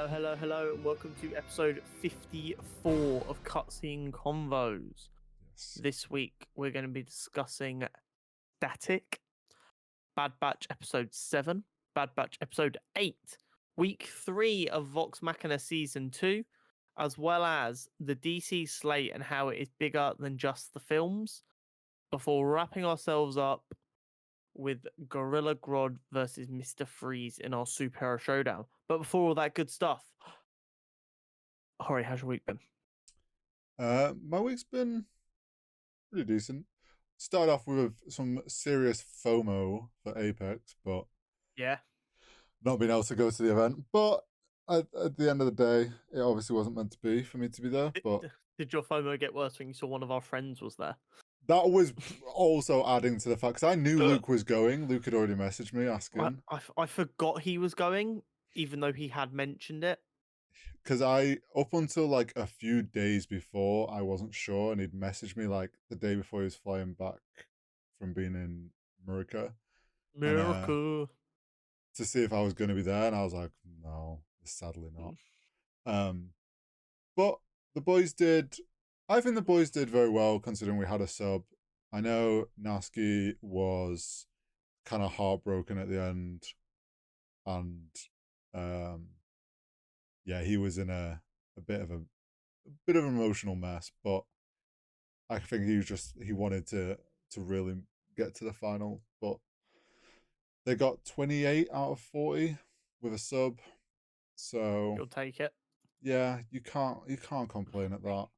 Hello, and welcome to episode 54 of Cutscene Convos. Yes. This week, we're going to be discussing Static, Bad Batch episode 7, Bad Batch episode 8, week 3 of Vox Machina season 2, as well as the DC slate and how it is bigger than just the films, before wrapping ourselves up with Gorilla Grodd versus Mr. Freeze in our superhero showdown. But before all that good stuff, Hori, how's your week been? My week's been pretty decent. Started off with some serious FOMO for Apex, but Yeah. not being able to go to the event. But at the end of the day, it obviously wasn't meant to be for me to be there. But Did your FOMO get worse when you saw one of our friends was there? that was also adding to the fact, because I knew Luke was going. Luke had already messaged me asking. I forgot he was going, even though he had mentioned it. Because up until like a few days before, I wasn't sure, and he'd messaged me like the day before he was flying back from being in America. Miracle. To see if I was going to be there, and I was like, no, sadly not. But the boys did. I think the boys did very well considering we had a sub. I know Nasky was kind of heartbroken at the end, and yeah, he was in a bit of an emotional mess. But I think he wanted to really get to the final, but they got 28 out of 40 with a sub. So You'll take it. yeah, you can't complain at that.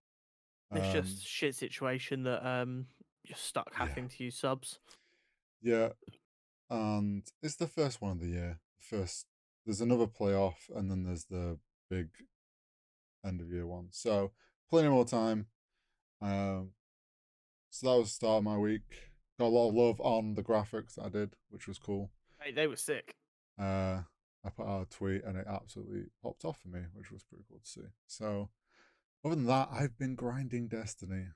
It's just a shit situation that you're stuck having to use subs. Yeah, and it's the first one of the year. There's another playoff, and then there's the big end of year one. So plenty more time. So that was the start of my week. Got a lot of love on the graphics that I did, which was cool. Hey, they were sick. I put out a tweet and it absolutely popped off for me, which was pretty cool to see. So, other than that, I've been grinding Destiny.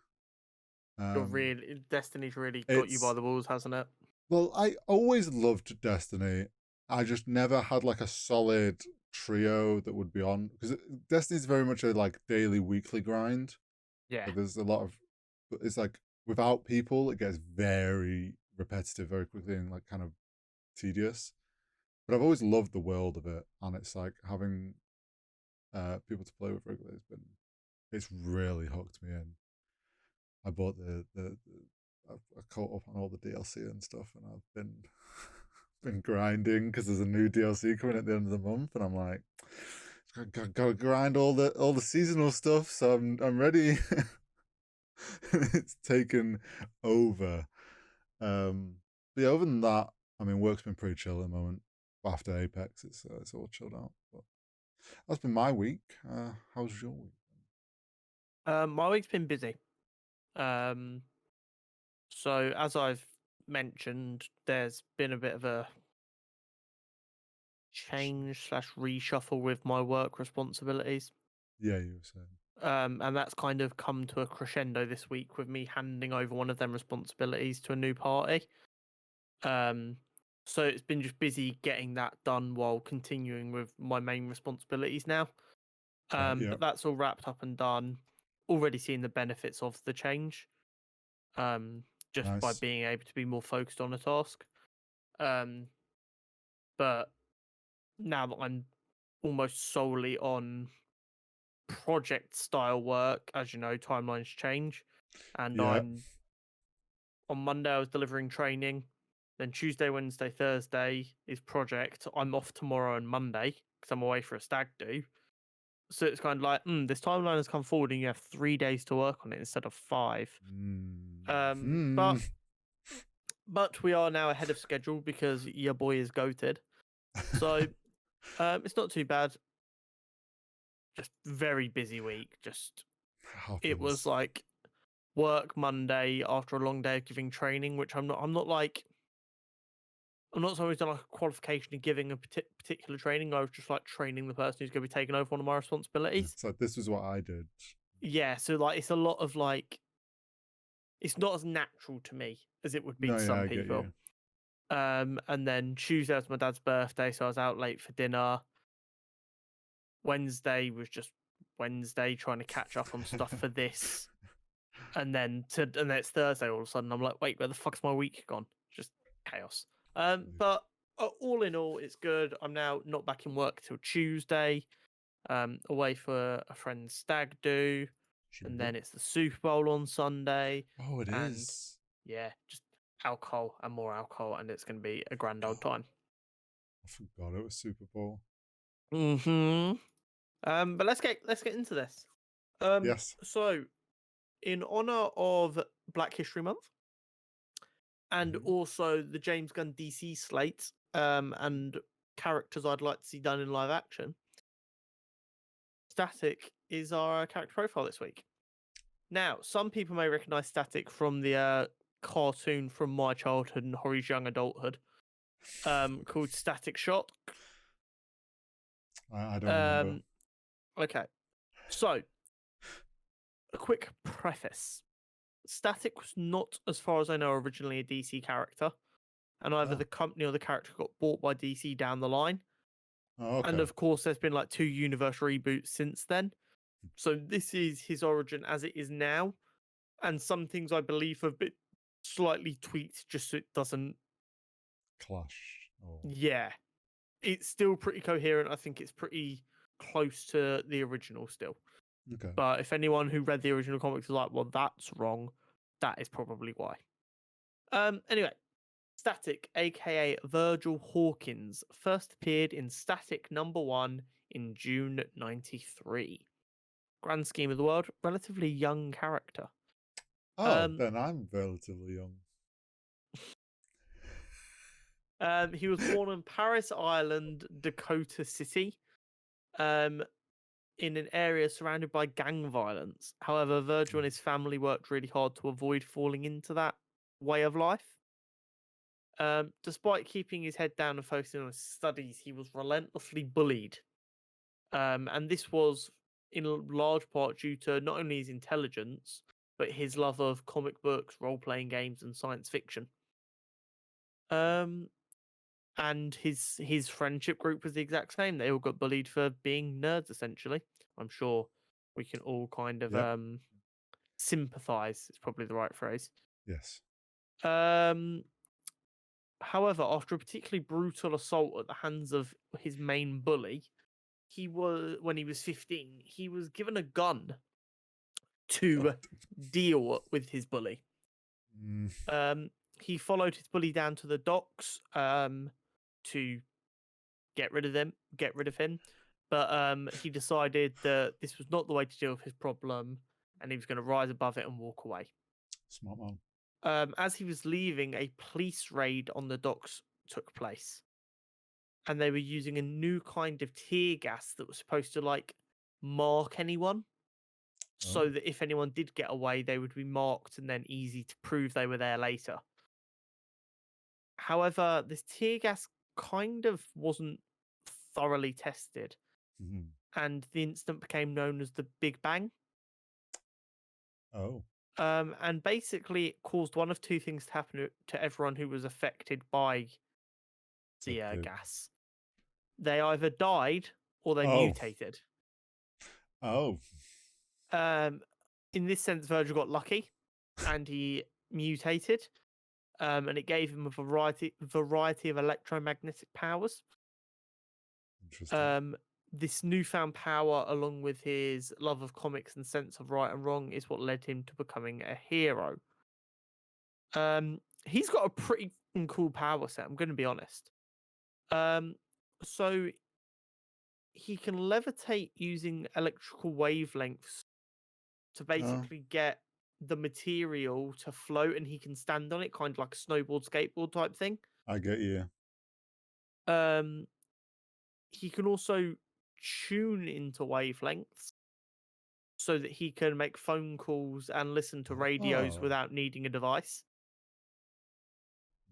Destiny's really got you by the balls, hasn't it? Well, I always loved Destiny. I just never had like a solid trio that would be on, because Destiny's very much a like daily, weekly grind. Yeah. So there's a lot of, it's like without people, it gets very repetitive very quickly and like kind of tedious. But I've always loved the world of it, and it's like having people to play with regularly it's really hooked me in. I bought I caught up on all the DLC and stuff, and I've been grinding because there's a new DLC coming at the end of the month, and I'm like, gotta grind all the seasonal stuff, so I'm ready. It's taken over. But yeah, other than that, I mean, work's been pretty chill at the moment. After Apex, it's all chilled out. But that's been my week. How's your week? My week's been busy. So as I've mentioned, there's been a bit of a change / reshuffle with my work responsibilities. Yeah, you were saying. And that's kind of come to a crescendo this week with me handing over one of them responsibilities to a new party. So it's been just busy getting that done while continuing with my main responsibilities now. But that's all wrapped up and done. Already seeing the benefits of the change. Just Nice. by being able to be more focused on a task. But now that I'm almost solely on project style work, as you know, timelines change. And on Monday I was delivering training. Then Tuesday, Wednesday, Thursday is project. I'm off tomorrow and Monday because I'm away for a stag do. So it's kind of like, this timeline has come forward and you have 3 days to work on it instead of 5. But we are now ahead of schedule because your boy is goated. So it's not too bad. Just very busy week. It was like work Monday after a long day of giving training, which I'm not someone who's done like a qualification of giving a particular training. I was just like training the person who's going to be taking over one of my responsibilities. So this is what I did. Yeah, so like it's a lot of like, it's not as natural to me as it would be to some people. And then Tuesday was my dad's birthday, so I was out late for dinner. Wednesday was just Wednesday trying to catch up on stuff for this, and then it's Thursday all of a sudden. I'm like, wait, where the fuck's my week gone? Just chaos. But all in all, it's good. I'm now not back in work till Tuesday. Away for a friend's stag do, and then it's the Super Bowl on Sunday. Oh, it and is. Yeah, just alcohol and more alcohol, and it's going to be a grand old time. I forgot it was Super Bowl. But let's get into this. Yes. So, in honor of Black History Month, and also the James Gunn DC slate, and characters I'd like to see done in live action, Static is our character profile this week. Now, some people may recognize Static from the cartoon from my childhood and Hori's young adulthood, called Static Shock. I don't remember. Okay, so a quick preface. Static was not, as far as I know, originally a DC character, and either the company or the character got bought by DC down the line. Oh, okay. And of course, there's been like 2 universe reboots since then. So this is his origin as it is now, and some things I believe have been slightly tweaked just so it doesn't clash. Oh. Yeah, it's still pretty coherent. I think it's pretty close to the original still. Okay. But if anyone who read the original comics is like, well, that's wrong, that is probably why. Anyway, Static, aka Virgil Hawkins, first appeared in Static #1 in June '93. Grand scheme of the world, relatively young character. Oh, then I'm relatively young. He was born in Paris Island, Dakota City, in an area surrounded by gang violence. However, Virgil and his family worked really hard to avoid falling into that way of life. Despite keeping his head down and focusing on his studies, he was relentlessly bullied. And this was in large part due to not only his intelligence, but his love of comic books, role-playing games, and science fiction. And his friendship group was the exact same. They all got bullied for being nerds, essentially. I'm sure we can all kind of sympathize. It's probably the right phrase. Yes. However, after a particularly brutal assault at the hands of his main bully, when he was 15, he was given a gun to deal with his bully. He followed his bully down to the docks to get rid of him. But he decided that this was not the way to deal with his problem, and he was going to rise above it and walk away. Smart man. As he was leaving, a police raid on the docks took place, and they were using a new kind of tear gas that was supposed to like mark anyone, so that if anyone did get away, they would be marked and then easy to prove they were there later. However, this tear gas kind of wasn't thoroughly tested, and the incident became known as the Big Bang. And basically, it caused one of 2 things to happen to everyone who was affected by the gas. They either died or they mutated. In this sense, Virgil got lucky, and he mutated, and it gave him a variety of electromagnetic powers. Interesting. This newfound power, along with his love of comics and sense of right and wrong, is what led him to becoming a hero. He's got a pretty cool power set, I'm going to be honest. So he can levitate using electrical wavelengths to basically get the material to float, and he can stand on it, kind of like a snowboard, skateboard type thing. I get you. He can also tune into wavelengths so that he can make phone calls and listen to radios without needing a device.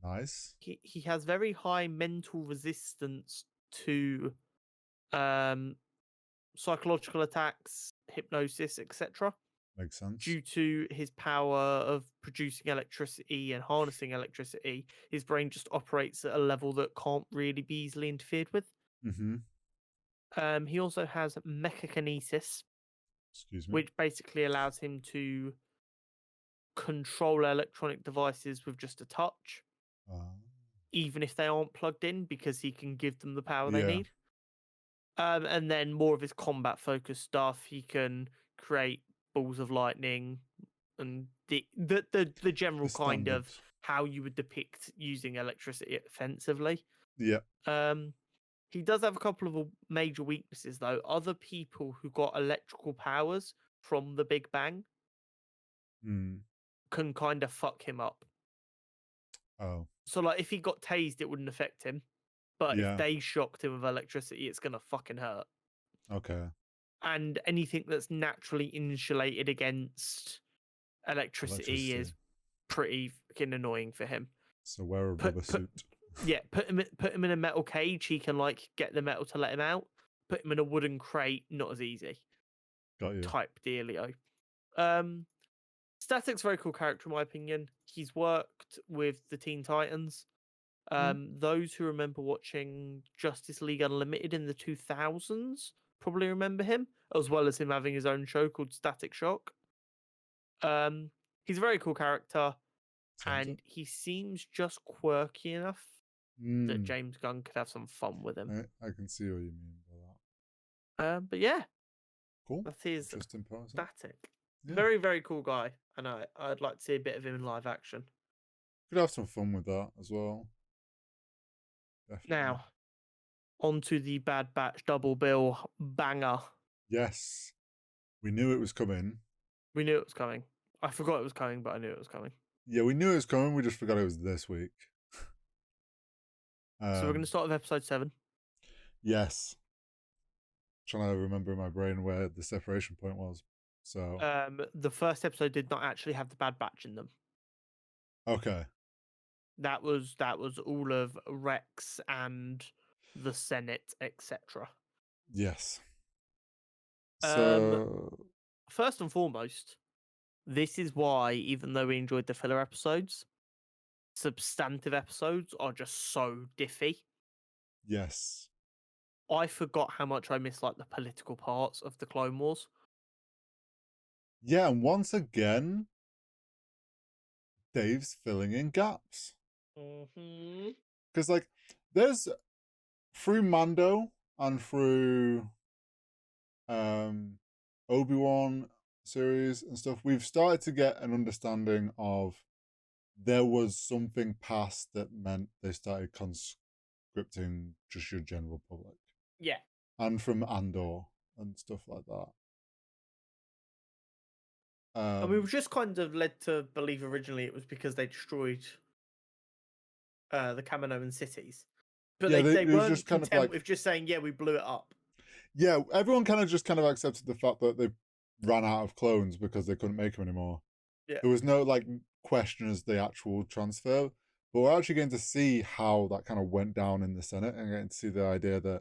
Nice. He has very high mental resistance to psychological attacks, hypnosis, etc. Makes sense. Due to his power of producing electricity and harnessing electricity, his brain just operates at a level that can't really be easily interfered with. He also has mechakinesis, Excuse me. which basically allows him to control electronic devices with just a touch, Uh, even if they aren't plugged in, because he can give them the power they yeah, need. And then more of his combat focused stuff, he can create balls of lightning and the general the kind standard. of how you would depict using electricity offensively. Yeah. Um, he does have a couple of major weaknesses though. Other people who got electrical powers from the Big Bang Hmm. can kind of fuck him up. Oh, So like if he got tased, it wouldn't affect him. But if yeah. they shocked him with electricity, it's gonna fucking hurt. Okay. And anything that's naturally insulated against electricity Electricity. is pretty fucking annoying for him. So wear a rubber Put put suit. yeah, put him in a metal cage. He can like get the metal to let him out. Put him in a wooden crate, not as easy. Got you. Type dealio. Um, Static's a very cool character in my opinion. He's worked with the Teen Titans. Hmm. Those who remember watching Justice League Unlimited in the 2000s probably remember him, as well as him having his own show called Static Shock. Um, he's a very cool character, Sounds it. and he seems just quirky enough that Hmm. James Gunn could have some fun with him. I can see what you mean by that. But yeah, Cool. that is Interesting person. Static. Yeah. Very, very cool guy, and I'd like to see a bit of him in live action. Could have some fun with that as well. Definitely. Now, on to the Bad Batch double bill banger. Yes. We knew it was coming. We knew it was coming. I forgot it was coming, but I knew it was coming. Yeah, we knew it was coming. We just forgot it was this week. So we're going to start with episode 7. Yes. Trying to remember in my brain where the separation point was. So The first episode did not actually have the Bad Batch in them. okay. That was all of Rex and the Senate, etc. Yes. Um, So First and foremost, this is why, even though we enjoyed the filler episodes, substantive episodes are just so diffy. yes. I forgot how much I miss like the political parts of the Clone Wars. Yeah, and once again, Dave's filling in gaps. Mm-hmm. Because like there's through Mando and through Obi-Wan series and stuff, we've started to get an understanding of there was something past that meant they started conscripting just your general public. Yeah. And from Andor and stuff like that. And we were just kind of led to believe originally it was because they destroyed the Kaminoan cities. But yeah, they it was weren't just kind of content like with just saying, yeah, we blew it up. yeah, everyone kind of just kind of accepted the fact that they ran out of clones because they couldn't make them anymore. Yeah. There was no like question as the actual transfer, but we're actually going to see how that kind of went down in the Senate and getting to see the idea that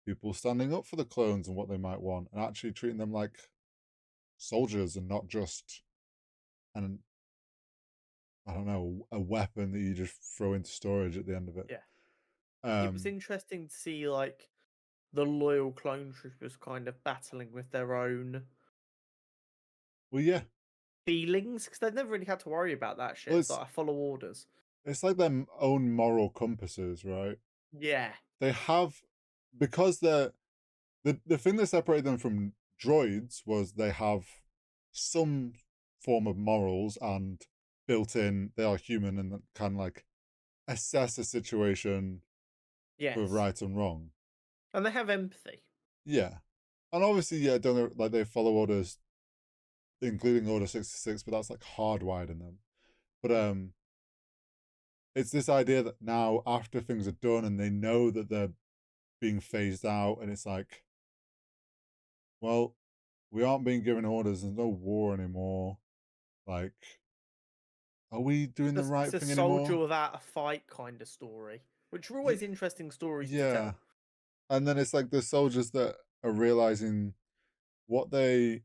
people standing up for the clones and what they might want and actually treating them like soldiers and not just an I don't know a weapon that you just throw into storage at the end of it. Yeah. It was interesting to see like the loyal clone troopers kind of battling with their own well, yeah, feelings because they've never really had to worry about that shit. well, It's like I follow orders. it's like their own moral compasses, right? Yeah. They have because the thing that separated them from droids was they have some form of morals and built in they are human and can like assess a situation Yes. for right and wrong. And they have empathy. Yeah. And obviously, yeah, don't they, like they follow orders, including Order 66, but that's like hardwired in them. But it's this idea that now after things are done and they know that they're being phased out, and it's like, well, we aren't being given orders. There's no war anymore. Like, are we doing the It's right a thing soldier anymore? without a fight kind of story, which are Yeah, always interesting stories to yeah. tell. And then it's like the soldiers that are realizing what they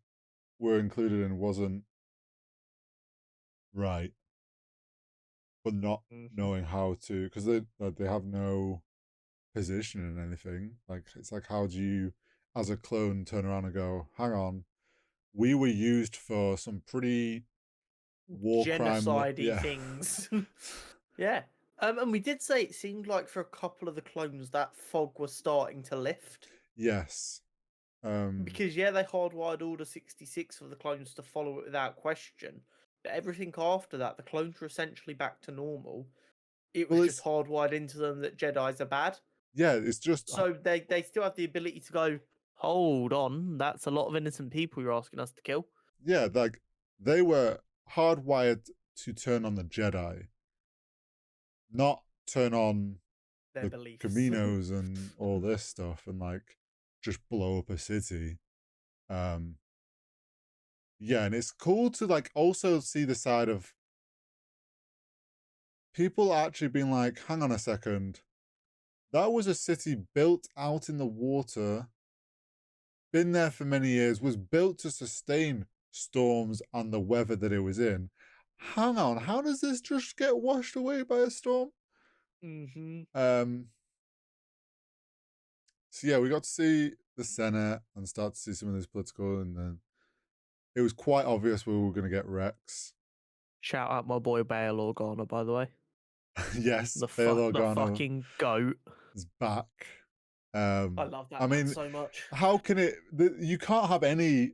were included in wasn't right, but not Mm-hmm. knowing how to because they have no position in anything. Like, it's like, how do you, as a clone, turn around and go, hang on, we were used for some pretty war crime. Genocide-y Yeah. things. Yeah. And we did say it seemed like for a couple of the clones that fog was starting to lift. Yes. Because yeah, they hardwired Order 66 for the clones to follow it without question. But everything after that, the clones were essentially back to normal. It was Well, just it's, hardwired into them that Jedi's are bad. yeah, it's just, So they still have the ability to go, hold on, that's a lot of innocent people you're asking us to kill. yeah, like, they were hardwired to turn on the Jedi, not turn on Their the beliefs. Caminos and all this stuff and like just blow up a city. Um, yeah, and it's cool to like also see the side of people actually being like, hang on a second, that was a city built out in the water, been there for many years, was built to sustain storms and the weather that it was in. Hang on, how does this just get washed away by a storm? Mm-hmm. Um, so yeah, we got to see the Senate and start to see some of this political, and then it was quite obvious we were going to get Rex. Shout out my boy Bail Organa, by the way. Yes, Bail The Organa fucking goat. is back. I love I that man mean, so much. how can it? You can't have any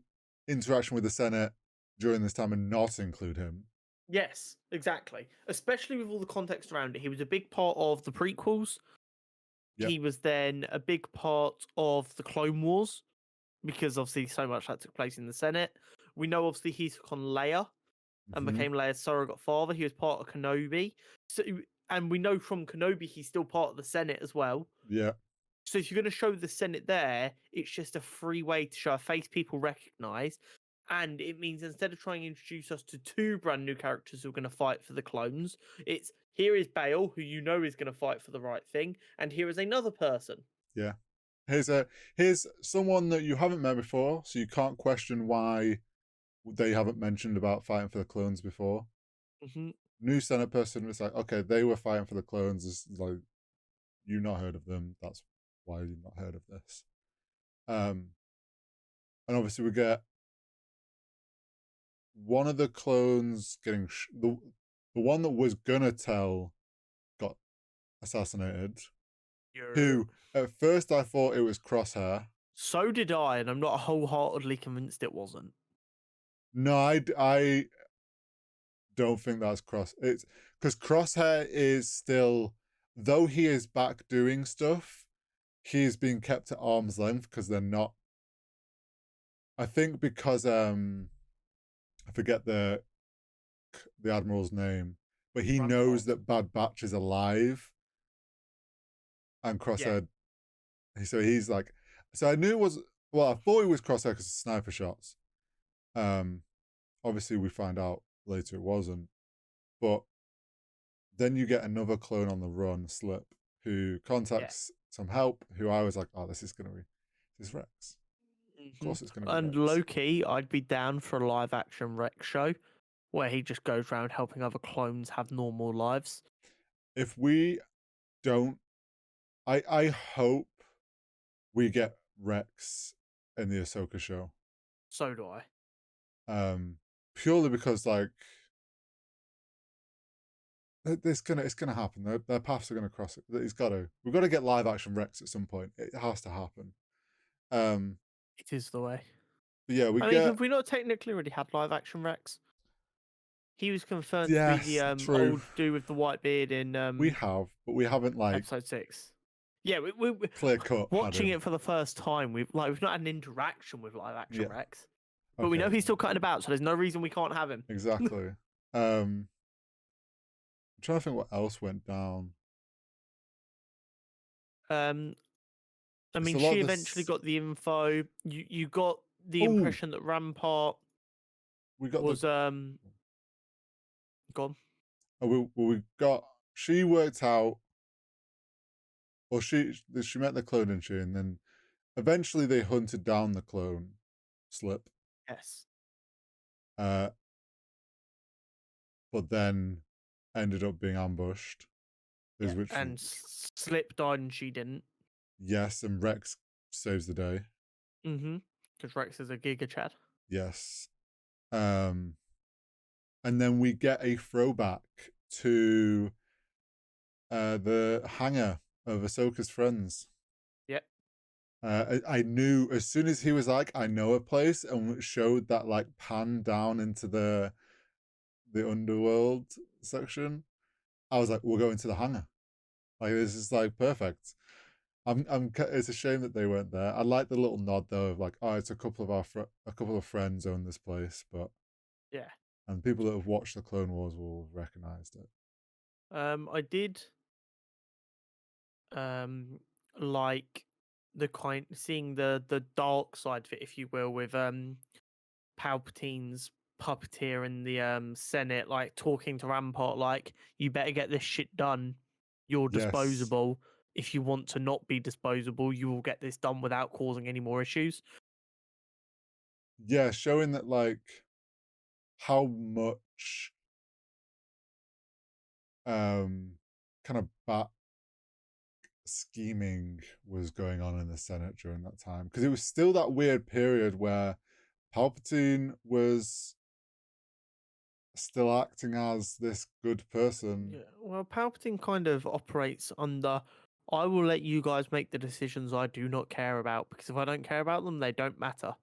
interaction with the Senate during this time and not include him. Yes, exactly. Especially with all the context around it. He was a big part of the prequels. Yep. He was then a big part of the Clone Wars, because obviously so much that took place in the Senate. We know obviously he took on Leia and Mm-hmm. became Leia's surrogate father. He was part of Kenobi. So, and we know from Kenobi he's still part of the Senate as well. Yeah. So if you're going to show the Senate there, it's just a free way to show a face people recognize. And it means instead of trying to introduce us to two brand new characters who are going to fight for the clones, it's here is Bale, who you know is going to fight for the right thing, and here is another person. Yeah. Here's someone that you haven't met before, so you can't question why they haven't mentioned about fighting for the clones before. Mm-hmm. New Senate person, it's like, okay, they were fighting for the clones. It's like, you've not heard of them. That's why you've not heard of this. And obviously we get one of the clones getting the one that was gonna tell got assassinated. Who at first I thought it was Crosshair. So did I, and I'm not wholeheartedly convinced it wasn't. No, I don't think that's It's because Crosshair is still, though he is back doing stuff, he is being kept at arm's length because they're not. I think because I forget the admiral's name, but he knows Rampart. that Bad Batch is alive, and Crosshair. So he's like, so I knew it was. Well, I thought it was Crosshair because of sniper shots. Um, Obviously we find out later it wasn't, but then you get another clone on the run, Slip, who contacts some help. Who I was like, oh, this is Rex. Of course, it's gonna be And Rex. low key, I'd be down for a live action Rex show where he just goes around helping other clones have normal lives. If we don't, I hope we get Rex in the Ahsoka show. So do I. Purely because like it's gonna happen. Their paths are gonna cross it. We've got to get live action Rex at some point. It has to happen. It is the way. But yeah, we I mean, get, have we not technically already had live action Rex? He was confirmed to be the true. old dude with the white beard in We have, but we haven't like episode 6. Yeah, we clear cut watching it for the first time. We've not had an interaction with live action Yeah. Rex, but we know he's still cutting about, so there's no reason we can't have him. Exactly. I'm trying to think what else went down. I mean, she eventually got the info. You got the impression that Rampart we got was gone. we got, she worked out, or she met the clone, didn't she? And then eventually they hunted down the clone, Slip. Yes. But then ended up being ambushed. Is which and Slip died and she didn't. yes, and Rex saves the day. Because Rex is a Giga Chad. Yes. And then we get a throwback to the hangar of Ahsoka's friends. Yep. I knew as soon as he was like, "I know a place," and showed that like pan down into the underworld section. I was like, "We're going to the hangar." Like this is like perfect. It's a shame that they weren't there. I like the little nod though of like, oh, it's a couple of a couple of friends own this place, but Yeah. and people that have watched the Clone Wars will have recognized it. I did like the kind seeing the dark side of it, if you will, with Palpatine's puppeteer in the Senate, like talking to Rampart, like, you better get this shit done. You're Yes. disposable. If you want to not be disposable, you will get this done without causing any more issues. Yeah, showing that like how much kind of bat scheming was going on in the Senate during that time, because it was still that weird period where Palpatine was still acting as this good person. Yeah, well, Palpatine kind of operates under, I will let you guys make the decisions I do not care about, because if I don't care about them, they don't matter.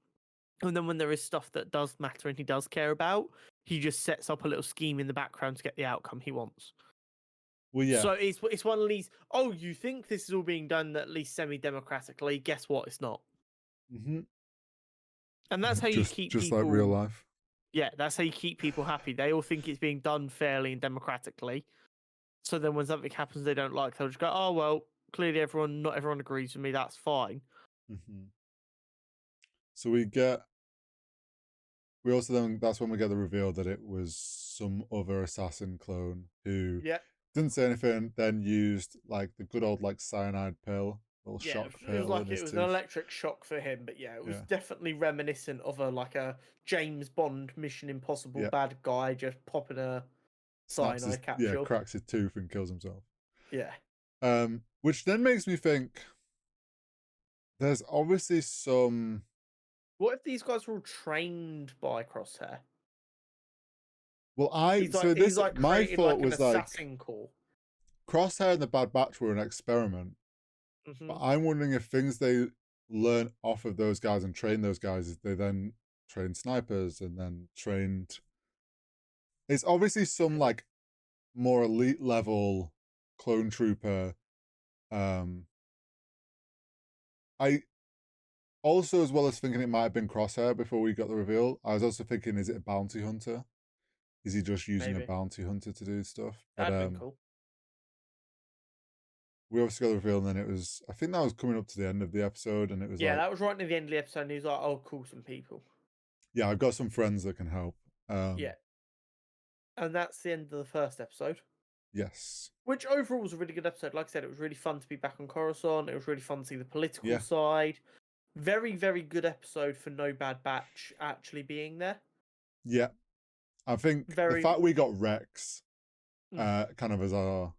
And then when there is stuff that does matter and he does care about, he just sets up a little scheme in the background to get the outcome he wants. Well, yeah. So it's one of these, oh, you think this is all being done at least semi-democratically? Guess what? It's not. Mm-hmm. And that's how you keep just people... like real life. Yeah, that's how you keep people happy. They all think it's being done fairly and democratically. So then when something happens they don't like, they'll just go, oh, well, clearly not everyone agrees with me. That's fine. Mm-hmm. So we also then, that's when we get the reveal that it was some other assassin clone who didn't say anything, then used like the good old like cyanide pill, little shock pill. It was like in his it was tooth. an electric shock for him, but yeah, it was definitely reminiscent of a James Bond Mission Impossible bad guy just popping a cyanide capsule. Yeah, cracks his tooth and kills himself. Yeah. Which then makes me think there's obviously some... What if these guys were all trained by Crosshair? Well, my thought was like assassin corps. Crosshair and the Bad Batch were an experiment, but I'm wondering if things they learn off of those guys and train those guys, they then train snipers and then trained... It's obviously some like more elite level clone trooper. I also, as well as thinking it might have been Crosshair before we got the reveal, I was also thinking, is it a bounty hunter? Is he just using a bounty hunter to do stuff? But, that'd be cool. We obviously got the reveal, and then it was... I think that was coming up to the end of the episode, and it was that was right near the end of the episode. And he was like, "Oh, call some people." Yeah, I've got some friends that can help. And that's the end of the first episode. Yes. Which overall was a really good episode. Like I said, it was really fun to be back on Coruscant. It was really fun to see the political side. Very, very good episode for No Bad Batch actually being there. Yeah. I think the fact we got Rex kind of as our...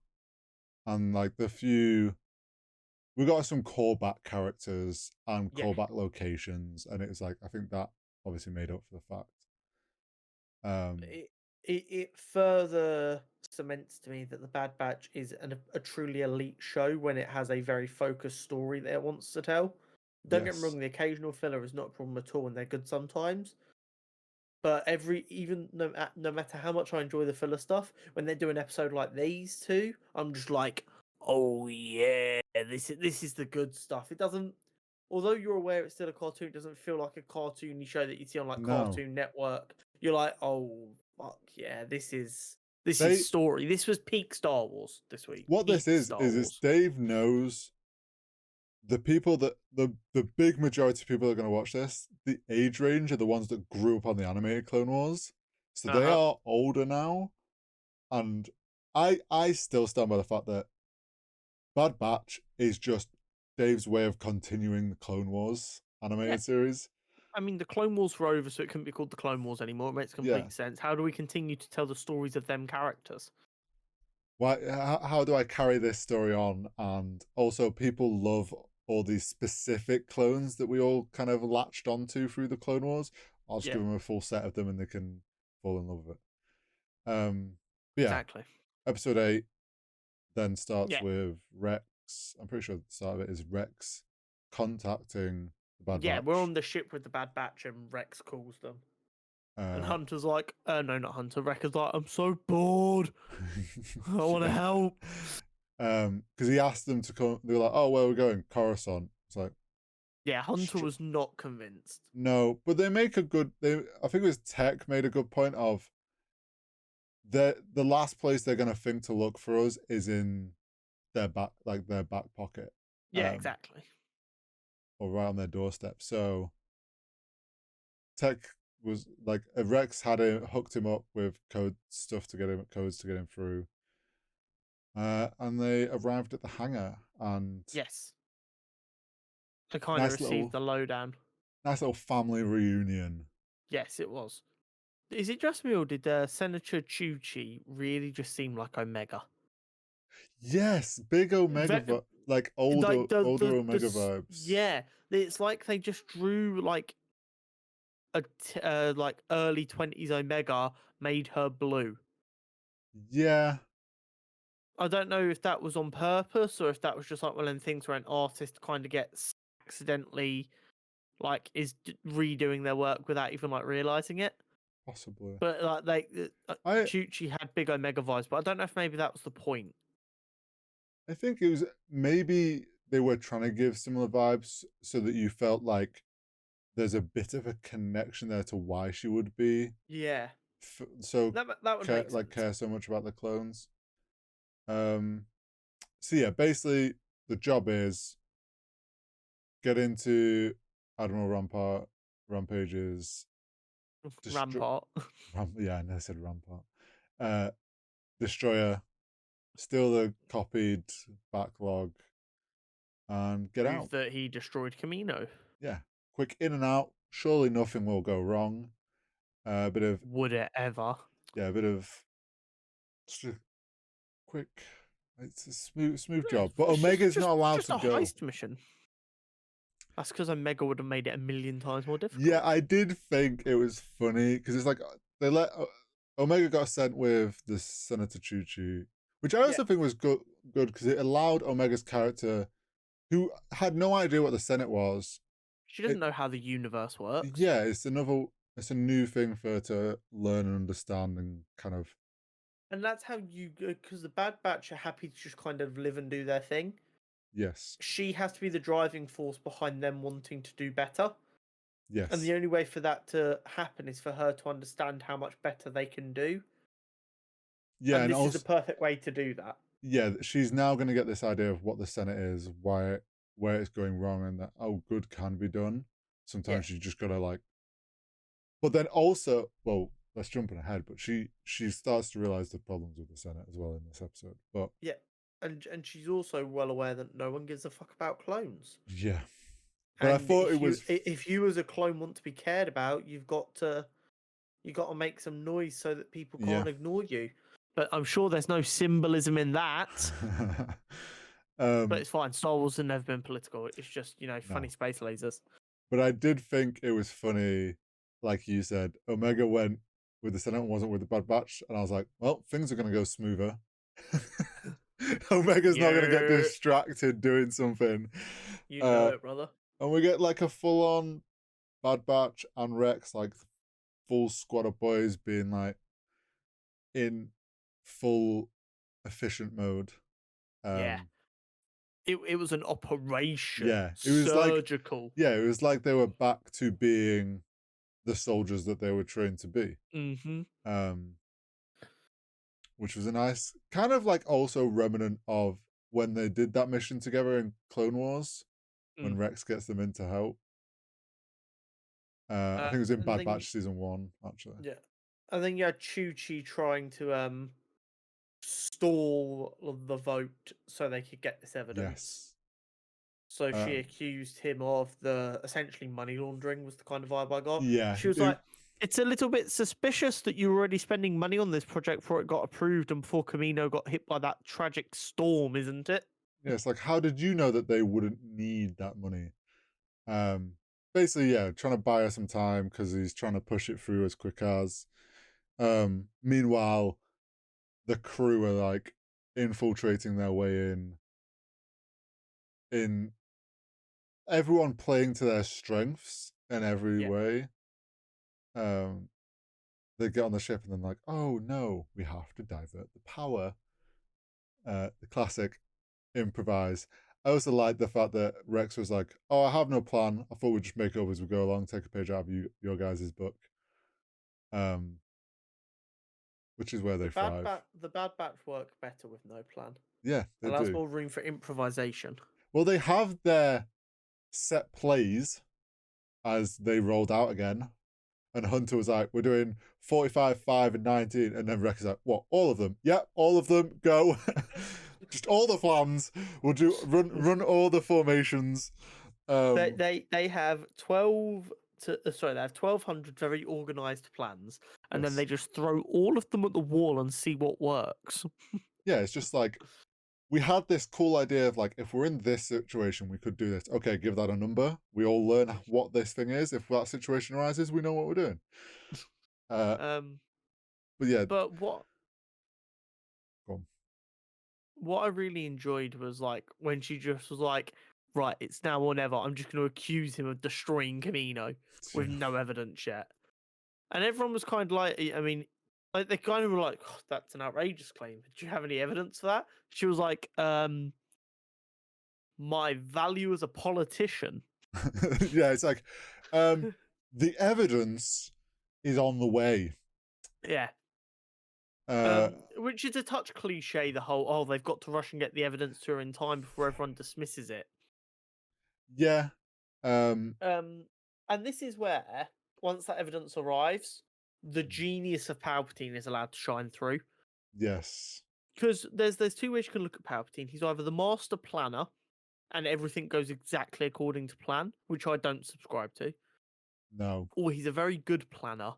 And like we got some callback characters and callback locations, and it was like, I think that obviously made up for the fact. It further cements to me that the Bad Batch is a truly elite show when it has a very focused story that it wants to tell. Don't get me wrong, the occasional filler is not a problem at all, and they're good sometimes. But no matter how much I enjoy the filler stuff, when they do an episode like these two, I'm just like, oh yeah, this is the good stuff. It doesn't, although you're aware it's still a cartoon, it doesn't feel like a cartoony show that you see on like Cartoon Network. You're like, oh fuck yeah, this is story. This was peak Star Wars this week. What this is Dave knows the people that the big majority of people that are going to watch this, the age range are the ones that grew up on the animated Clone Wars, so they are older now, and I still stand by the fact that Bad Batch is just Dave's way of continuing the Clone Wars animated series. I mean, the Clone Wars were over, so it couldn't be called the Clone Wars anymore. It makes complete sense. How do we continue to tell the stories of them characters? why? How do I carry this story on? And also, people love all these specific clones that we all kind of latched onto through the Clone Wars. I'll just Yeah, give them a full set of them, and they can fall in love with it. But yeah, exactly. episode 8 then starts Yeah, with Rex. I'm pretty sure the start of it is Rex contacting the Bad yeah, we're Batch. on the ship with the Bad Batch, and Rex calls them. And Uh, Hunter's like, no, not Hunter. Recker's like, I'm so bored. I want to yeah. help. Because he asked them to come. They were like, "Oh, where are we going?" Coruscant. It's like, Yeah, Hunter was not convinced. no, but they make a good. I think it was Tech made a good point of the last place they're gonna think to look for us is in their back pocket, Yeah, exactly. or right on their doorstep. So Tech was like, Rex had hooked him up with codes to get him through, and they arrived at the hangar, and Yes. I kind of nice received little the lowdown. nice little family reunion. Yes, it was. Is it just me, or did Senator Chuchi really just seem like Omega? Yes, big Omega, Ve- like like older Omega vibes. yeah, it's like they just drew like like early 20s Omega, made her blue. Yeah, I don't know if that was on purpose or if that was just like one of them things where an artist kind of gets accidentally like redoing their work without even like realizing it. possibly. But like I Chuchi had big Omega vibes, but I don't know if maybe that was the point. I think it was maybe they were trying to give similar vibes so that you felt like there's a bit of a connection there to why she would be Yeah, so that would make sense. care so much about the clones. Um, so yeah, basically the job is get into Admiral Rampage's destro- Rampart. yeah, I never said Rampart. Uh, Destroyer, steal the copied backlog, and get Prove out. that he destroyed Camino. Yeah, quick in and out. Surely nothing will go wrong. A bit of Would it ever? a bit of just a quick. It's a smooth job, but It's Omega's just not allowed just to a go. heist mission. That's because Omega would have made it a million times more Yeah, difficult. I did think it was funny because it's like they let Omega got sent with the Senator Chuchi, which I Yeah, also think was good because it allowed Omega's character, who had no idea what the Senate was. she doesn't It know how the universe works. Yeah, it's a new thing for her to learn and understand and kind of And that's how you go, because the Bad Batch are happy to just kind of live and do their thing. yes, She has to be the driving force behind them wanting to do better. And yes, the only way for that to happen is for her to understand how much better they can do. yeah, And and this is the also perfect way to do that. yeah, she's now going to get this idea of what the Senate is, where it's going wrong, and that good can be done. Yeah. Sometimes you just gotta like, but then also, well, let's jump ahead. But she starts to realize the problems with the Senate as well in this episode. But Yeah. And she's also well aware that no one gives a fuck about clones. yeah, but I And thought it was if you as a clone want to be cared about, you got to make some noise so that people yeah. can't ignore you. But I'm sure there's no symbolism in that. But um, it's fine. Star Wars has never been political. It's just funny no, space lasers. but I did think it was funny, like you said, Omega went with the Senate and wasn't with the Bad Batch, and I was like, well, things are gonna go smoother. Omega's not gonna get Yeah, distracted doing something. you know Uh, it, brother. and we get like a full on Bad Batch and Rex, like full squad of boys being like in full efficient mode. Yeah, Um, it was an operation, yeah, surgical. it was like they were back to being the soldiers that they were trained to be. Mm-hmm. Um, which was a nice kind of like also remnant of when they did that mission together in Clone Wars when Mm. Rex gets them in to help. I think it was in And Bad then Batch season 1, actually. yeah, and then you had Chi trying to stall the vote so they could get this evidence. Yes. So she Um, accused him of the essentially money laundering was the kind of vibe I got. yeah. She was like, It's a little bit suspicious that you were already spending money on this project before it got approved and before Camino got hit by that tragic storm, isn't it? Yeah, it's like, how did you know that they wouldn't need that money? Basically, yeah, trying to buy her some time because he's trying to push it through as quick as. Meanwhile, the crew are like infiltrating their way in everyone playing to their strengths in every Yeah. way. They get on the ship and then like, oh no, we have to divert the power. The classic improvise. I also like the fact that Rex was like, "Oh, I have no plan. I thought we'd just make it up as we go along. Take a page out of your guys' book," um, which is where they thrive. The Bad Batch work better with no plan. Yeah, they Allows do. more room for improvisation. Well, they have their set plays as they rolled out again, and Hunter was like, "We're doing 45, 5, and 19," and then Rex is like, "What? All of them? Yep, all of them. Go." Just all the plans. We'll do run all the formations. They have 12 sorry, they have 1,200 very organized plans, and then Yes. they just throw all of them at the wall and see what works. Yeah, it's just like we had this cool idea of like, if we're in this situation, we could do this. Okay, give that a number. We all learn what this thing is. If that situation arises, we know what we're doing. Um, But yeah, but what go on. what I really enjoyed was like when she just was like, right, it's now or never. I'm just going to accuse him of destroying Camino with no evidence yet. And everyone was kind of like, I mean, like they kind of were like, oh, that's an outrageous claim. Do you have any evidence for that? She was like, my value as a politician. Yeah, it's like the evidence is on the way. Yeah. Uh, Which is a touch cliche, the whole, oh, they've got to rush and get the evidence to her in time before everyone dismisses it. yeah. And this is where, once that evidence arrives, the genius of Palpatine is allowed to shine through. Yes. Because there's two ways you can look at Palpatine. He's either the master planner, and everything goes exactly according to plan, which I don't subscribe to, No. or he's a very good planner,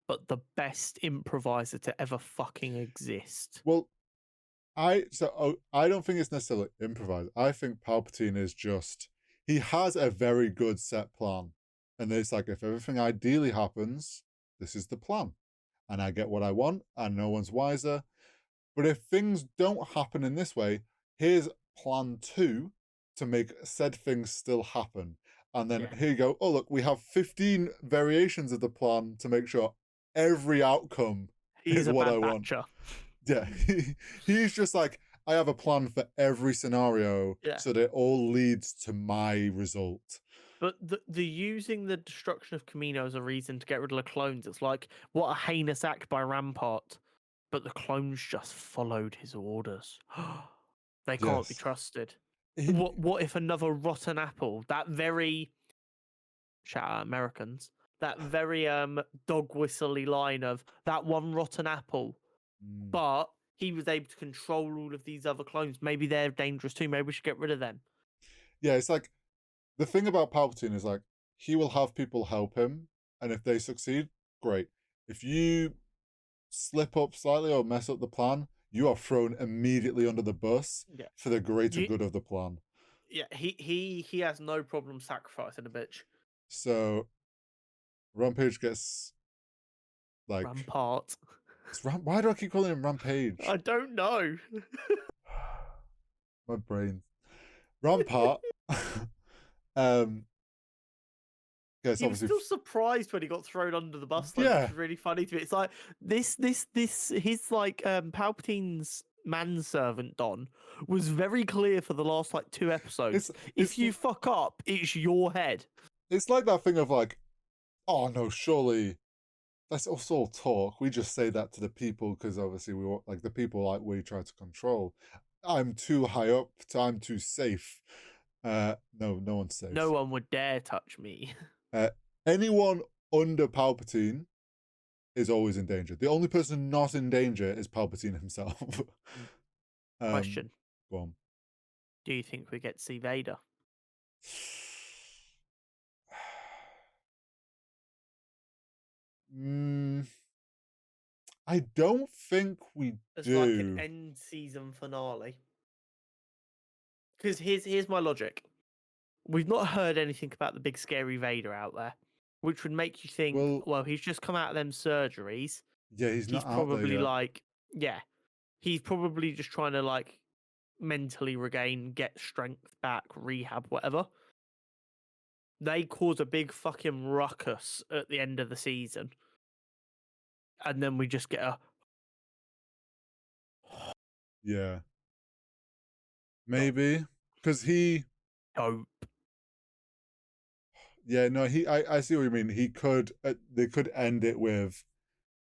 but the best improviser to ever fucking exist. Well, I don't think it's necessarily improvised. I think Palpatine is just he has a very good set plan. And it's like if everything ideally happens, this is the plan. And I get what I want, and no one's wiser. But if things don't happen in this way, here's plan two to make said things still happen. And then Yeah. here you go. Oh, look, we have 15 variations of the plan to make sure every outcome He's is a what bad I want. batcher. Yeah, he's just like, I have a plan for every scenario Yeah. so that it all leads to my result. But the using the destruction of Camino as a reason to get rid of the clones, it's like, what a heinous act by Rampart. But the clones just followed his orders. They can't be Yes. trusted. He- What if another rotten apple, that very shout out Americans, that very dog whistly line of that one rotten apple, Mm. but he was able to control all of these other clones. Maybe they're dangerous too. Maybe we should get rid of them. Yeah, it's like the thing about Palpatine is like he will have people help him, and if they succeed, great. If you slip up slightly or mess up the plan, you are thrown immediately under the bus Yeah. for the greater good of the plan. Yeah, he has no problem sacrificing a bitch. So Rampage gets like Rampart. Why do I keep calling him Rampage? I don't know. My brain. Rampart. um Yes, He was obviously. still surprised when he got thrown under the bus, though, Yeah. which is really funny to me. It's like this his like Palpatine's manservant Don was very clear for the last like 2 episodes. If you fuck up, it's your head. It's like that thing of like, oh no, surely that's us all talk. We just say that to the people because obviously we want like the people like we try to control. I'm too high up. I'm too safe. No one's safe. No one would dare touch me. Anyone under Palpatine is always in danger. The only person not in danger is Palpatine himself. Question. Go on. Do you think we get to see Vader? Mm, I don't think we as like an do. end season finale? Because here's my logic. We've not heard anything about the big scary Vader out there, which would make you think, Well, well, he's just come out of them surgeries. yeah, he's He's not out there probably yet. like, yeah, he's probably just trying to like mentally regain, get strength back, rehab, whatever. They cause a big fucking ruckus at the end of the season, and then we just get a Yeah, maybe because he. dope. Yeah, no, he. I see what you mean. He could. They could end it with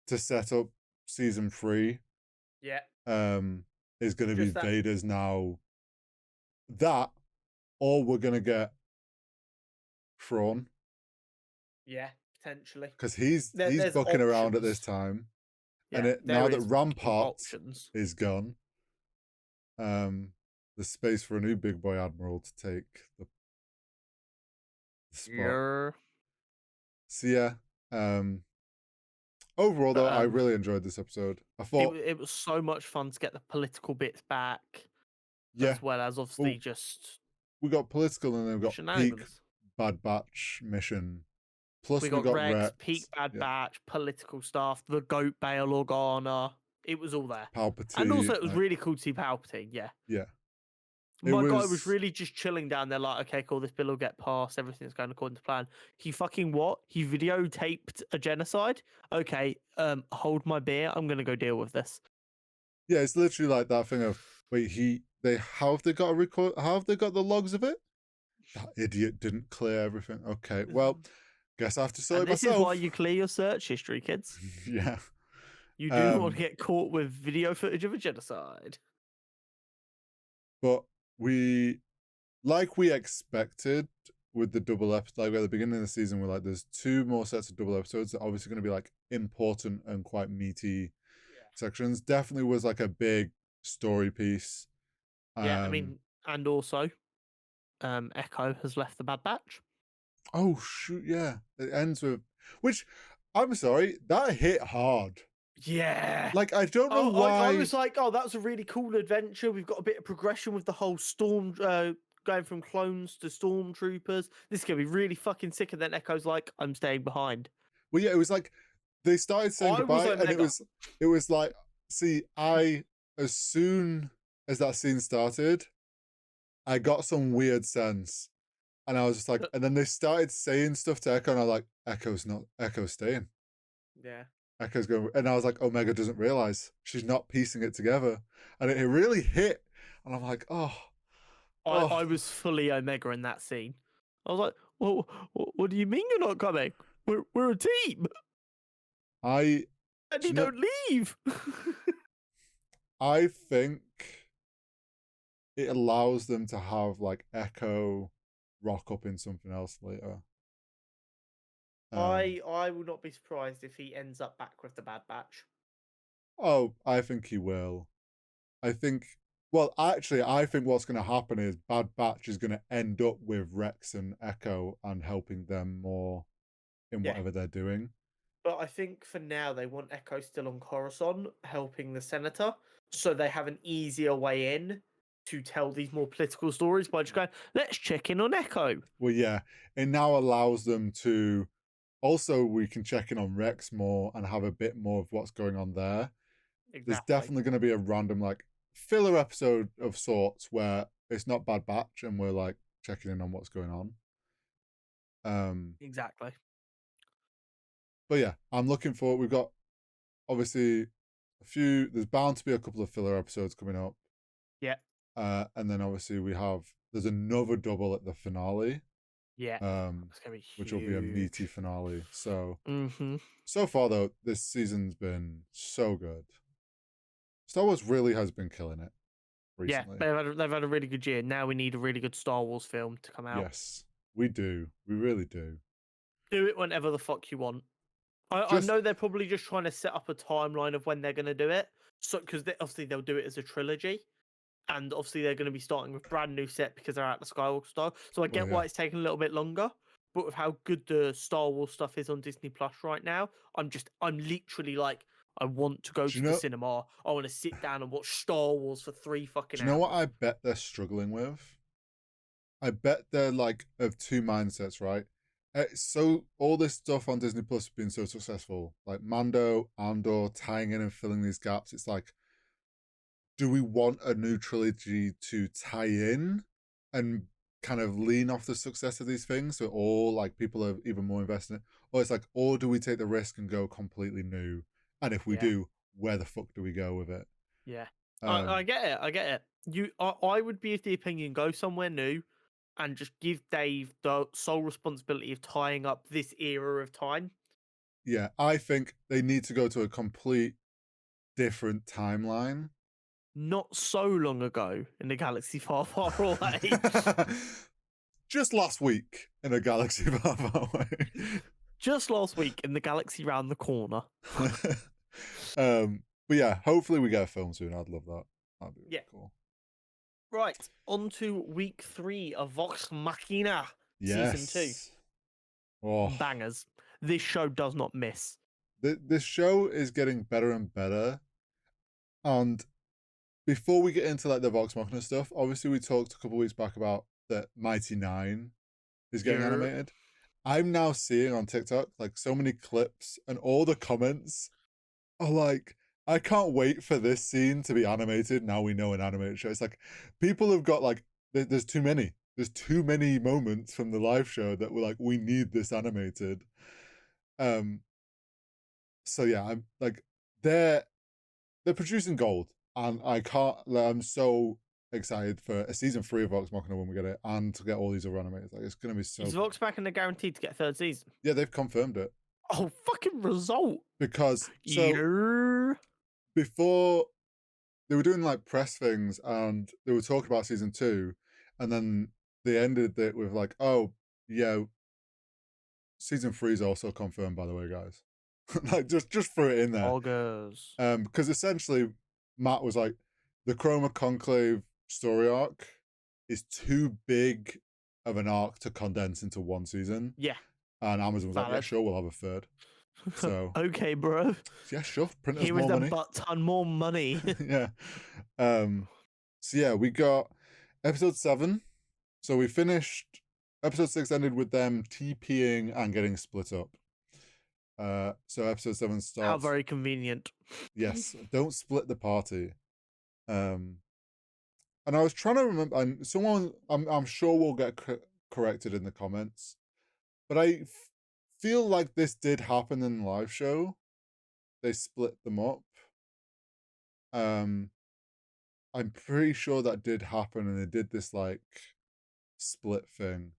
to set up season 3. Yeah, Is going to be just that. Vader's now. That, or we're gonna get Thrawn Yeah, potentially. because he's There's bucking around at this options. time, and Yeah, now there that is fucking Rampart options. is gone, there's space for a new big boy admiral to take the spot. Yeah. So yeah, overall though, But I really enjoyed this episode. I thought, it was so much fun to get the political bits back, yeah, as well as obviously well, just we got political and then we got peak shenanigans. Bad Batch mission. Plus We we got got Rex, Peak Rex, Bad yeah, Batch, political stuff, the Goat Bail Organa. It was all there. And also, Palpatine. it was really cool to see Palpatine. Yeah. Yeah, it My guy was was. really just chilling down there, like, okay, cool, this bill will get passed. Everything's going according to plan. He fucking what? He videotaped a genocide? Okay, hold my beer. I'm going to go deal with this. Yeah, it's literally like that thing of wait, how have they got a record? How have they got the logs of it? That idiot didn't clear everything. Okay, well, guess I have to sort And it this myself. is why you clear your search history, kids. Yeah. You do not want to get caught with video footage of a genocide. But we expected with the double episode, like at the beginning of the season, we're like, there's 2 more sets of double episodes that are obviously going to be like important and quite meaty sections. Definitely was like a big story piece. Yeah, I mean, and also, Echo has left the Bad Batch. Oh shoot, yeah. It ends with which I'm sorry, that hit hard. Yeah. Like I don't know why I was like, oh, that was a really cool adventure. We've got a bit of progression with the whole storm going from clones to stormtroopers. This is gonna be really fucking sick. And then Echo's like, I'm staying behind. Well, yeah, it was like they started saying goodbye, and it was like, see, as soon as that scene started, I got some weird sense, and I was just like, and then they started saying stuff to Echo, and I was like, Echo's staying. Yeah. Echo's going, and I was like, Omega doesn't realize she's not piecing it together, and it really hit, and I'm like, I was fully Omega in that scene. I was like, well, what do you mean you're not coming? We're a team. And you don't leave. I think it allows them to have like Echo rock up in something else later. I will not be surprised if he ends up back with the Bad Batch. Oh, I think he will. I think. Well, actually, I think what's going to happen is Bad Batch is going to end up with Rex and Echo and helping them more in whatever they're doing. But I think for now they want Echo still on Coruscant, helping the Senator, so they have an easier way in to tell these more political stories by just going, let's check in on Echo. Well, yeah, it now allows them to. Also, we can check in on Rex more and have a bit more of what's going on there. Exactly. There's definitely going to be a random like filler episode of sorts where it's not Bad Batch and we're like checking in on what's going on. Exactly. But yeah, I'm looking for. We've got obviously a few. There's bound to be a couple of filler episodes coming up. Yeah. And then obviously there's another double at the finale. Yeah. It's gonna be which will be a meaty finale. So so far though, this season's been so good. Star Wars really has been killing it recently. Yeah, they've had a really good year. Now we need a really good Star Wars film to come out. Yes, we do. We really do. Do it whenever the fuck you want. I know they're probably just trying to set up a timeline of when they're going to do it. So, because obviously they'll do it as a trilogy. And obviously they're going to be starting with brand new set because they're at the Skywalker Star. So I get why it's taking a little bit longer. but with how good the Star Wars stuff is on Disney Plus right now, I'm literally like, I want to go Do to you the know? cinema. I want to sit down and watch Star Wars for 3 fucking Do you know what hours. I bet they're struggling with? I bet they're like of two mindsets, right? So all this stuff on Disney Plus has been so successful, like Mando, Andor, tying in and filling these gaps. It's like, do we want a new trilogy to tie in and kind of lean off the success of these things, so all like people are even more invested in it, or it's like, or do we take the risk and go completely new? And if we Yeah. do, where the fuck do we go with it? Yeah. Um, I get it. I get it. I would be of the opinion, go somewhere new and just give Dave the sole responsibility of tying up this era of time. yeah, I think they need to go to a complete different timeline. Not so long ago in the galaxy far, far away. Just last week in a galaxy far, far away. Just last week in the galaxy round the corner. But yeah, hopefully we get a film soon. I'd love that. That'd be really Yeah. cool. Right, on to week 3 of Vox Machina season 2. Yes. Oh, Bangers. This show does not miss. this show is getting better and better. And before we get into like the Vox Machina stuff, obviously we talked a couple weeks back about that Mighty Nine is getting Yeah. animated. I'm now seeing on TikTok like so many clips, and all the comments are like, I can't wait for this scene to be animated. Now we know an animated show. It's like people have got like, there's too many. There's too many moments from the live show that we're like, we need this animated. So yeah, I'm like, they're producing gold, and I can't. Like, I'm so excited for a season 3 of Vox Machina when we get it, and to get all these other animators. Like, it's gonna be so. Is Vox Machina guaranteed to get a 3rd season? Yeah, they've confirmed it. Oh, fucking result. Because so Yeah. before they were doing like press things and they were talking about season 2, and then they ended it with like, oh yeah, season 3 is also confirmed, by the way, guys. Like just throw it in there. August. Because essentially Matt was like, the Chroma Conclave story arc is too big of an arc to condense into one season. Yeah. And Amazon was like, yeah, Valid. sure, we'll have a 3rd. So okay, bro. yeah, sure, print us Here more is a money. butt ton more money. Yeah. So yeah, we got episode 7. So we finished episode 6, ended with them TPing and getting split up. So episode 7 starts. How very convenient. Yes, don't split the party. And I was trying to remember, and someone I'm sure will get corrected in the comments, but I feel like this did happen in the live show. They split them up. I'm pretty sure that did happen, and they did this like split thing.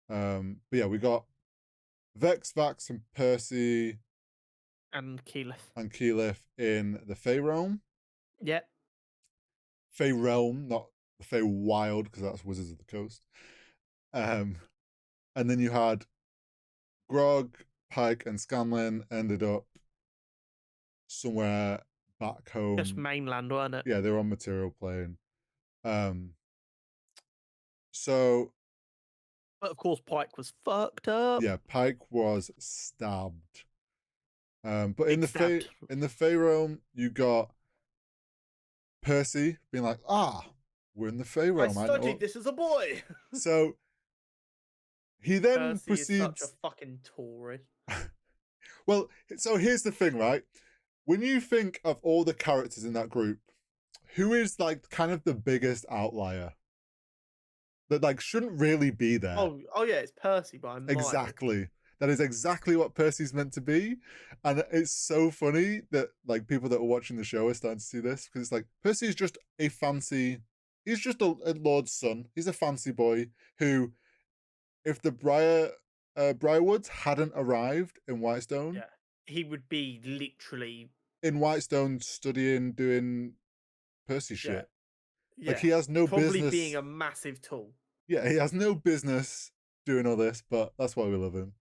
But yeah, we got Vex, Vax, and Percy And Keyleth in the Fey Realm. Yep. Fey Realm, not the Fey Wild, because that's Wizards of the Coast. And then you had Grog, Pike, and Scanlan ended up somewhere back home. Just mainland, wasn't it? Yeah, they were on Material Plane. So But of course, Pike was fucked up. yeah, Pike was stabbed. But in the Fey realm, you got Percy being like, we're in the Fey realm. I studied this as a boy. So he then Percy proceeds. is such a fucking Tory. Well, so here's the thing, right? When you think of all the characters in that group, who is like kind of the biggest outlier that like shouldn't really be there? Oh yeah, it's Percy by a mile. Exactly. That is exactly what Percy's meant to be. And it's so funny that like people that are watching the show are starting to see this, because it's like Percy is just a fancy, he's just a lord's son. He's a fancy boy who, if the Briarwoods hadn't arrived in Whitestone, yeah, he would be literally in Whitestone studying, doing Percy shit. Yeah. Like he has no probably business being a massive tool. Yeah, he has no business doing all this, but that's why we love him.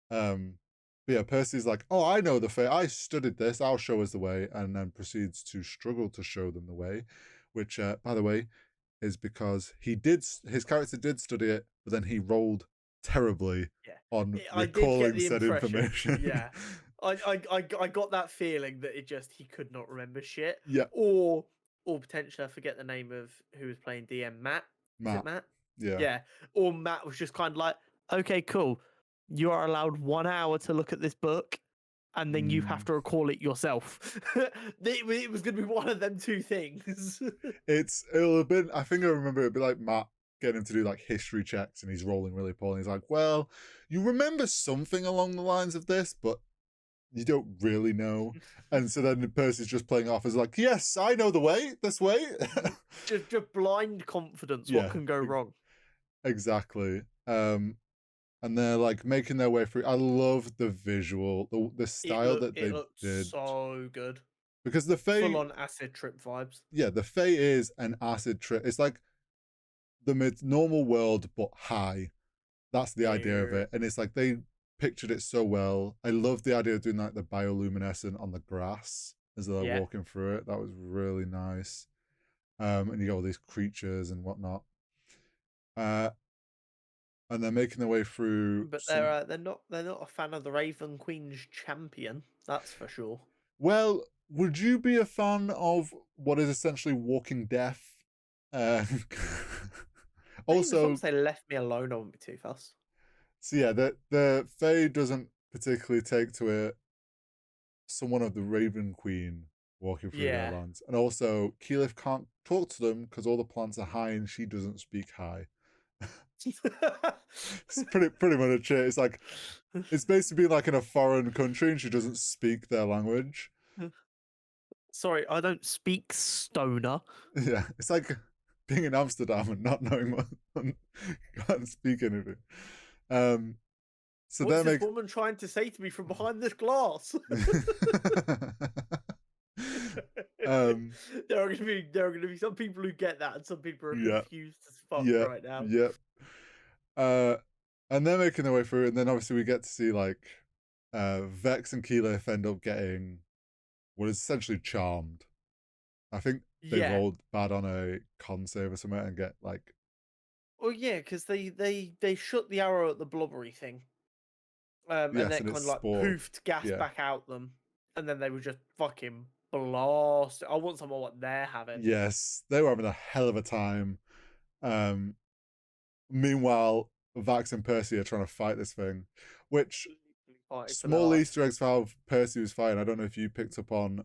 But yeah, Percy's like, oh, I know the Fae. I studied this. I'll show us the way, and then proceeds to struggle to show them the way, which, by the way, is because his character did study it, but then he rolled terribly Yeah, on I did get recalling the said impression. information. Yeah, I got that feeling that it just he could not remember shit, Yeah, or potentially I forget the name of who was playing DM. Matt, is it Matt. Matt? Yeah. Yeah, or Matt was just kind of like, okay, cool. You are allowed 1 hour to look at this book, and then you have Mm. to recall it yourself. It was going to be one of them two things. It'll have been, I think I remember it'd be like Matt getting him to do like history checks and he's rolling really poorly. He's like, well, you remember something along the lines of this, but you don't really know. And so then Percy's just playing off as like, yes, I know the way, this way. just blind confidence. What Yeah, can go wrong? exactly. And they're like making their way through. I love the visual, the style that It they looked did. so good. Because the Full Fae, on acid trip vibes. yeah, the Fae is an acid trip. It's like the normal world, but high. That's the idea of Yeah. it. And it's like they pictured it so well. I love the idea of doing like the bioluminescent on the grass as they're Yeah. walking through it. That was really nice. And you got all these creatures and whatnot. And they're making their way through But some. they're not a fan of the Raven Queen's champion, that's for sure. Well, would you be a fan of what is essentially Walking Death? Uh, I mean, as long also, as they left me alone, I wouldn't be too fussed. so yeah, the Fae doesn't particularly take to it someone of the Raven Queen walking through their Yeah. lands, and also Keyleth can't talk to them because all the plants are high and she doesn't speak high. It's pretty much it. It's like it's basically being like in a foreign country and she doesn't speak their language. Sorry, I don't speak stoner. Yeah, it's like being in Amsterdam and not knowing what can't speak anything. So What's they're this making. woman trying to say to me from behind this glass? um, there are gonna be some people who get that, and some people are yeah, confused as fuck yeah, right now. yeah. And they're making their way through, and then obviously we get to see like Vex and Keyleth end up getting what is essentially charmed. I think they Yeah. rolled bad on a con save or something and get like Well, yeah, because they shot the arrow at the blobbery thing, and yes, then and it's kind of like spore. poofed gas Yeah, back out them, and then they were just fucking blast. I want some of what they're having. yes, they were having a hell of a time. Um, Meanwhile, Vax and Percy are trying to fight this thing, which Fighting for their small lives. Easter eggs for how Percy was fighting. I don't know if you picked up on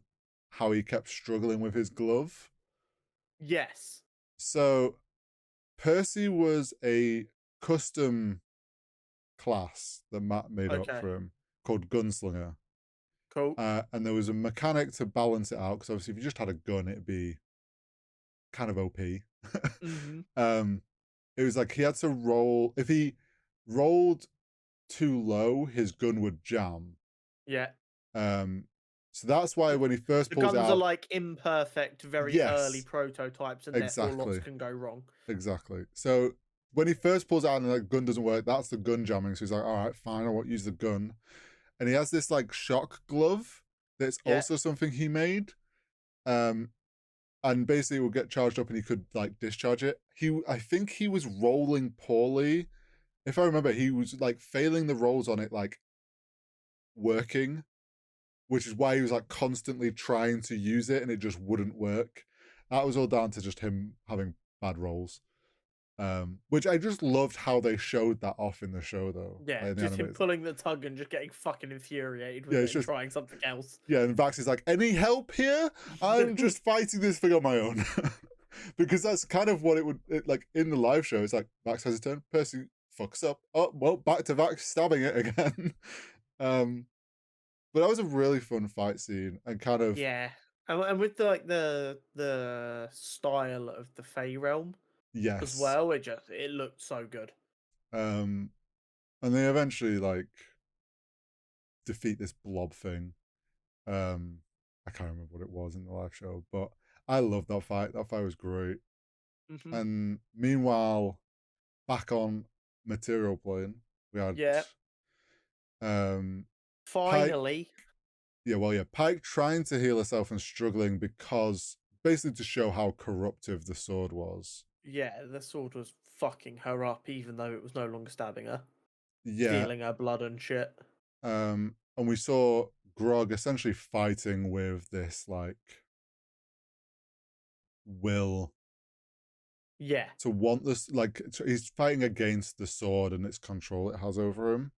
how he kept struggling with his glove. Yes. So Percy was a custom class that Matt made up Okay. for him called Gunslinger. Cool. And there was a mechanic to balance it out because obviously if you just had a gun, it'd be kind of OP. Mm-hmm. It was like he had to roll. If he rolled too low, his gun would jam. Yeah. Um, so that's why when he first The pulls guns are out, like imperfect, very early yes, prototypes, and therefore lots exactly, can go wrong. exactly. So when he first pulls out and the gun doesn't work, that's the gun jamming. So he's like, all right, fine, I won't use the gun. And he has this like shock glove that's Yeah. also something he made. And basically it would get charged up and he could like discharge it. I think he was rolling poorly. If I remember, he was like failing the rolls on it, like working, which is why he was like constantly trying to use it and it just wouldn't work. That was all down to just him having bad rolls. Which I just loved how they showed that off in the show though. Yeah, Like in the just him animated. pulling the tug and just getting fucking infuriated with Yeah, it it's and just trying something else. yeah, and Vax is like, any help here? I'm just fighting this thing on my own. Because that's kind of what like in the live show. It's like Vax has his turn, Percy fucks up. Oh well, back to Vax stabbing it again. But that was a really fun fight scene and kind of Yeah, and with the like the style of the Fey realm as yes. well, it looked so good. And they eventually like defeat this blob thing. I can't remember what it was in the live show, but I loved that fight. That fight was great. Hmm. And meanwhile, back on material plane, we had Yeah, um Pike. finally. Yeah, well, yeah, Pike trying to heal herself and struggling because basically to show how corruptive the sword was. Yeah, the sword was fucking her up, even though it was no longer stabbing her. Yeah. stealing her blood and shit. And we saw Grog essentially fighting with this like will Yeah, to want this, like he's fighting against the sword and its control it has over him.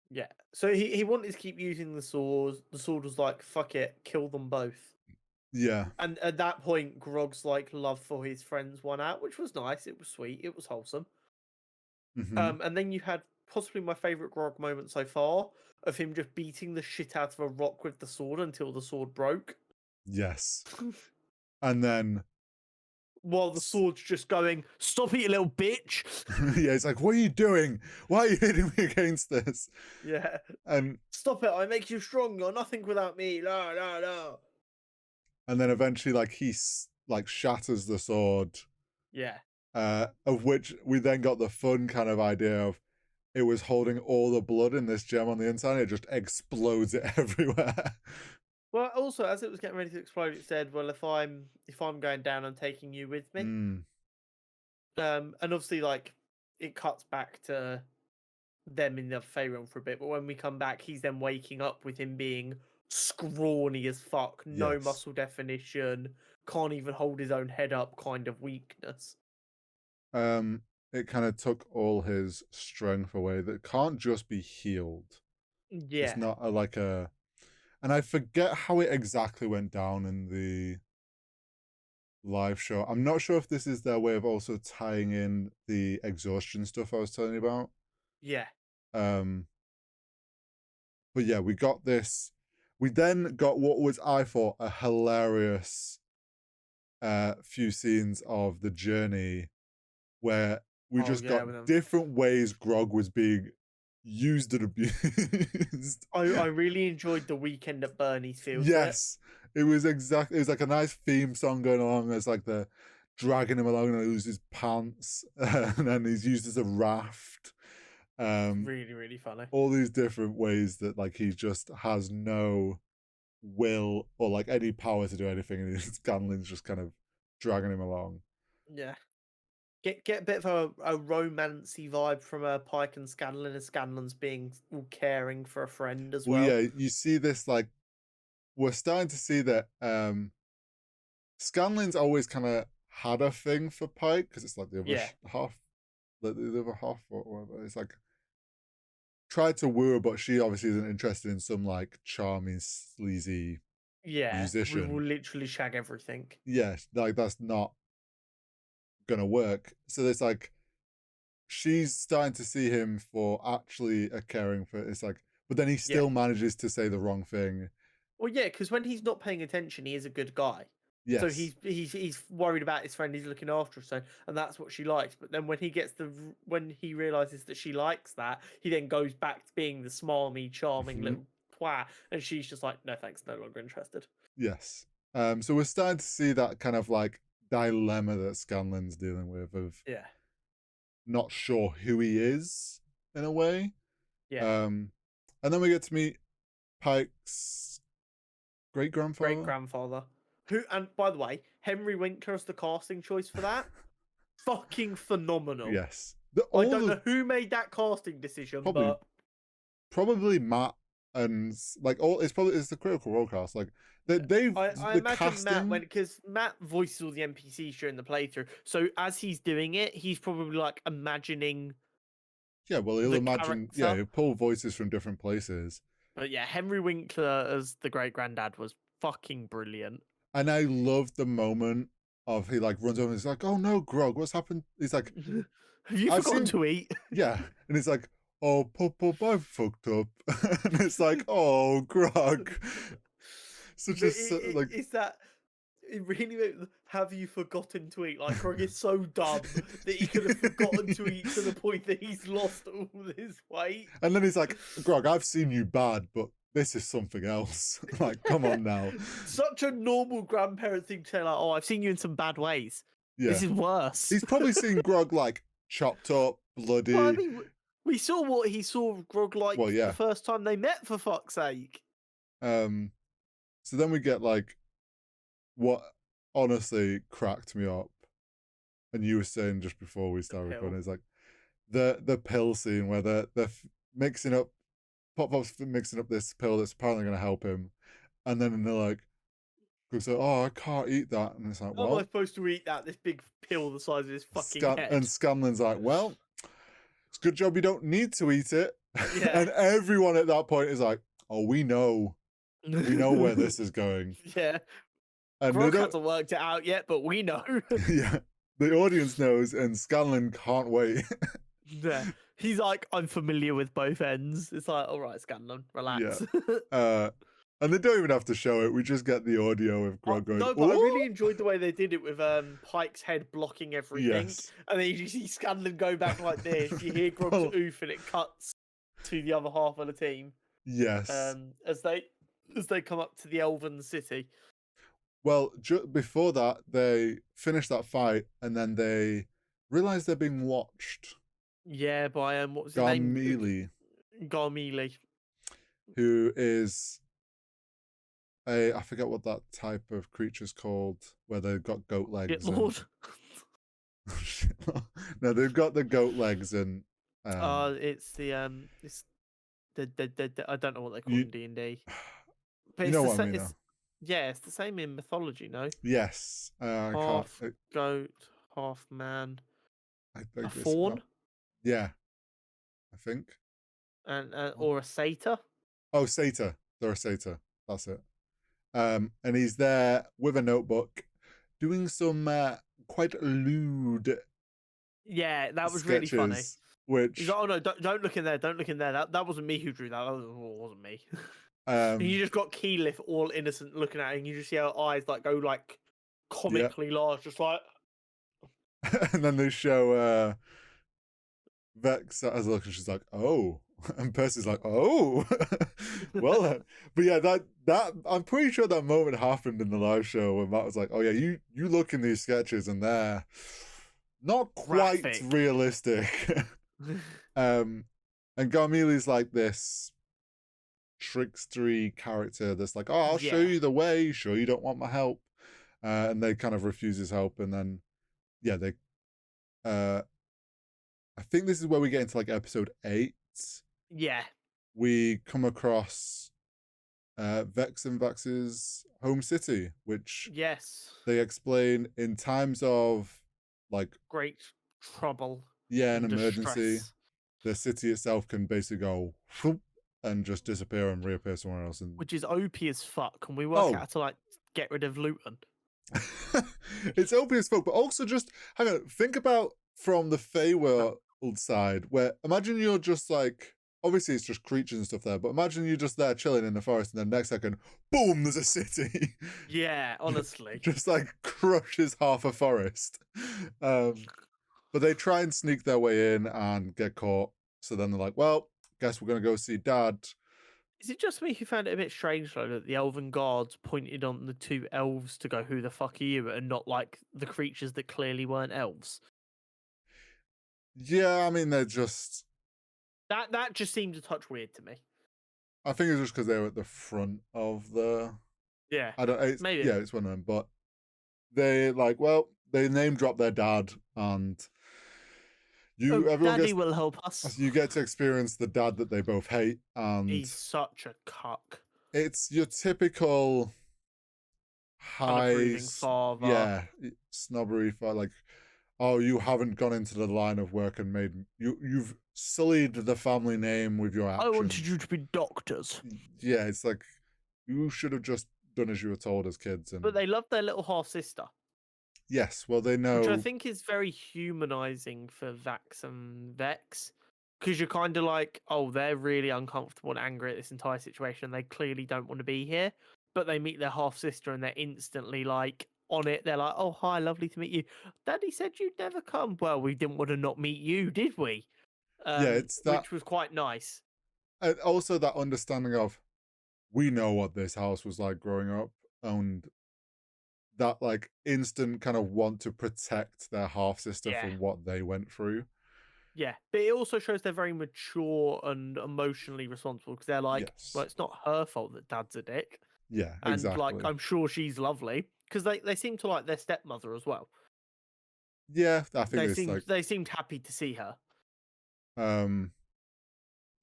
yeah. So he wanted to keep using the sword. The sword was like, fuck it, kill them both. Yeah. And at that point, Grog's like love for his friends won out, which was nice. It was sweet. It was wholesome. Mm-hmm. And then you had possibly my favorite Grog moment so far of him just beating the shit out of a rock with the sword until the sword broke. Yes. And then While the sword's just going, stop it, you little bitch. yeah, it's like, what are you doing? Why are you hitting me against this? Yeah. And Stop it, I make you strong. You're nothing without me. La, la, la. and then eventually like he like shatters the sword, Yeah. of which we then got the fun kind of idea of it was holding all the blood in this gem on the inside. It just explodes it everywhere. Well, also as it was getting ready to explode, it said, "Well, if I'm going down, I'm taking you with me." Mm, And obviously, like it cuts back to them in the Fey realm for a bit, but when we come back, he's then waking up with him being scrawny as fuck, no yes. muscle definition, can't even hold his own head up, kind of weakness. Um, it kind of took all his strength away. That can't just be healed. It's Yeah, not like a. And I forget how it exactly went down in the live show. I'm not sure if this is their way of also tying in the exhaustion stuff I was telling you about. yeah, Um, but yeah, we got this. We then got what was I thought a hilarious few scenes of the journey where we oh just yeah, got with them. different ways Grog was being used and abused. I really enjoyed the weekend at Bernie's field trip. Yes, it was exactly. It was like a nice theme song going along. It's like the dragging him along and he loses his pants, and then he's used as a raft. Really, really funny. All these different ways that like he just has no will or like any power to do anything, and Scanlan's just kind of dragging him along. Yeah. Get a bit of a romancy vibe from Pike and Scanlan, and Scanlan's being all caring for a friend as Well, well. yeah, you see this like we're starting to see that Scanlan's always kind of had a thing for Pike because it's like the other Yeah, half, the other half or whatever. It's like tried to woo her, but she obviously isn't interested in some like charming, sleazy yeah. We will musician. literally shag everything. Yeah, like that's not gonna work. So it's like she's starting to see him for actually a caring for. It's like, but then he Yeah. still manages to say the wrong thing. Well, yeah, because when he's not paying attention, he is a good guy. So Yes. he's worried about his friend. He's looking after her, so and that's what she likes. But then when he realizes that she likes that, he then goes back to being the smarmy, charming Mhm. little twat, and she's just like, no thanks, no longer interested. Yes. So we're starting to see that kind of like dilemma that Scanlan's dealing with of Yeah, not sure who he is in a way. yeah. And then we get to meet Pike's great Great grandfather. grandfather. Who and by the way, Henry Winkler as the casting choice for that, fucking phenomenal. Yes. I All don't the know who made that casting decision, probably but probably Matt and like all it's the Critical Role cast. Like they've I the imagine Matt casting. went because Matt voices all the NPCs during the playthrough. So as he's doing it, he's probably like imagining Yeah, well he'll the imagine. Yeah, character. he'll pull voices from different places. But yeah, Henry Winkler as the great granddad was fucking brilliant. And I love the moment of he like runs over and he's like, "Oh no, Grog, what's happened?" He's like, Have you "I've forgotten seen." to eat? Yeah, and he's like, "Oh, Pop, I fucked up," and it's like, "Oh, Grog." Such But a like is that it really have you forgotten to eat? Like Greg is so dumb that he could have forgotten to eat to the point that he's lost all his weight. and then he's like, Grog, I've seen you bad, but this is something else. Like, come on now. Such a normal grandparent thing to say, like, "Oh, I've seen you in some bad ways. Yeah. This is worse." He's probably seen Grog like chopped up, Well, I bloody. mean, we saw what he saw Grog Well, like the yeah. first time they met. For fuck's sake. So then we get like what honestly cracked me up, and you were saying just before we The started pill. recording is like the pill scene where Pop-Pop's mixing up this pill that's apparently going to help him, and then they're like, so, oh, I can't eat that, and it's like, How am I well, supposed to eat that? This big pill the size of his fucking head. and Scanlan's like, well, it's a good job you don't need to eat it. Yeah. And everyone at that point is like, oh, we know where this is going. Yeah. And Grog hasn't worked it out yet, but we know. Yeah, the audience knows, and Scanlan can't wait. Yeah. He's like, I'm familiar with both ends. It's like, all right, Scanlan, relax. Yeah. And they don't even have to show it. We just get the audio of Grog going. No, but I really enjoyed the way they did it with Pike's head blocking everything. Yes. And then you see Scanlan go back like this. You hear Grog's oof, and it cuts to the other half of the team. Yes. As they come up to the Elven city. Well, before that, they finish that fight, and then they realize they're being watched. Yeah, by what was his name? Garmelie. Who is I forget what that type of creature's called, where they've got goat legs. Lord. No, they've got the goat legs and. It's the I don't know what they call in D&D. But you know what I mean. Yeah, it's the same in mythology, no? Yes. Half goat, half man. A fawn? Yeah, I think. And or a satyr? Oh, satyr. They're a satyr. That's it. And he's there with a notebook doing some quite lewd that was sketches, really funny. Which he's like, oh no, don't look in there, don't look in there. That wasn't me who drew that. That wasn't me. And you just got Keyleth all innocent looking at it, and you just see her eyes like go like comically large, just like. And then they show Vex as a look, and she's like, "Oh," and Percy's like, "Oh." Well then, but yeah, that I'm pretty sure that moment happened in the live show when Matt was like, "Oh yeah, you look in these sketches and they're not quite graphic. Realistic." And Garmelie's like this trickstery character that's like, "Oh, I'll show you the way. Sure, you don't want my help," and they kind of refuse his help, and then they. I think this is where we get into like episode 8. Yeah. We come across Vex and Vax's home city, which they explain in times of like great trouble. An emergency. The city itself can basically go whoop, and just disappear and reappear somewhere else. And... Which is OP as fuck. Can we work out to like get rid of Luton? It's OP as fuck, but also just hang on. Think about from the Feywild side, where imagine you're just like, obviously it's just creatures and stuff there, but imagine you're just there chilling in the forest, and then next second, boom, there's a city. Yeah, honestly, just like crushes half a forest. But they try and sneak their way in and get caught. So then they're like, well, guess we're gonna go see Dad. Is it just me who found it a bit strange though that the elven guards pointed on the two elves to go, who the fuck are you, and not like the creatures that clearly weren't elves? Yeah, I mean, they're just... That just seemed a touch weird to me. I think it's just because they were at the front of the... Yeah, maybe. Yeah, it's one of them. But they like, well, they name drop their dad, and Daddy will help us. You get to experience the dad that they both hate, and he's such a cuck. It's your typical unapproving father. Snobbery father, like, oh, you haven't gone into the line of work and you've sullied the family name with your actions. I wanted you to be doctors. Yeah, it's like you should have just done as you were told as kids. But they love their little half sister. Yes, well, they know. Which I think is very humanizing for Vax and Vex. Because you're kind of like, oh, they're really uncomfortable and angry at this entire situation. They clearly don't want to be here. But they meet their half sister and they're instantly like on it. They're like, oh, hi, lovely to meet you. Daddy said you'd never come. Well, we didn't want to not meet you, did we? It's that, which was quite nice. And also that understanding of, we know what this house was like growing up. And that like instant kind of want to protect their half sister from what they went through. Yeah, but it also shows they're very mature and emotionally responsible because they're like, well, it's not her fault that Dad's a dick. Yeah, and exactly. Like, I'm sure she's lovely because they seem to like their stepmother as well. Yeah, I think they seemed happy to see her.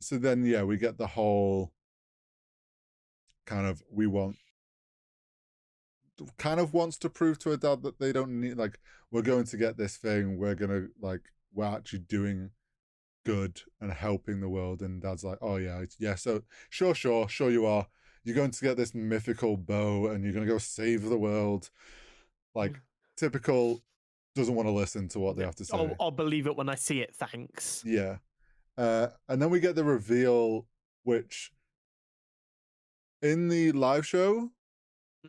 So then, yeah, we get the whole kind of kind of wants to prove to her dad that they don't need, like, we're going to get this thing, we're actually doing good and helping the world. And dad's like, oh yeah, so sure you are. You're going to get this mythical bow and you're going to go save the world. Like, typical, doesn't want to listen to what they have to say. I'll believe it when I see it, thanks. Yeah. And then we get the reveal, which in the live show,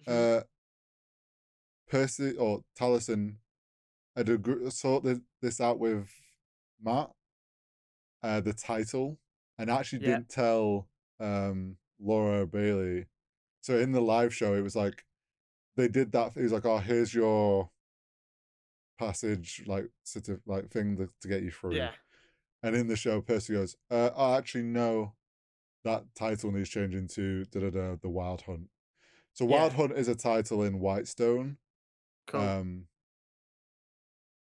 uh Percy or Taliesin had sorted this out with Matt, the title, and actually Yeah, didn't tell Laura Bailey. So in the live show, it was like they did that. It was like, oh, here's your passage, like sort of like thing to get you through. yeah, And in the show, Percy goes, I actually know that title needs changing to the Wild Hunt. So Wild yeah. Hunt is a title in Whitestone. Cool. Um,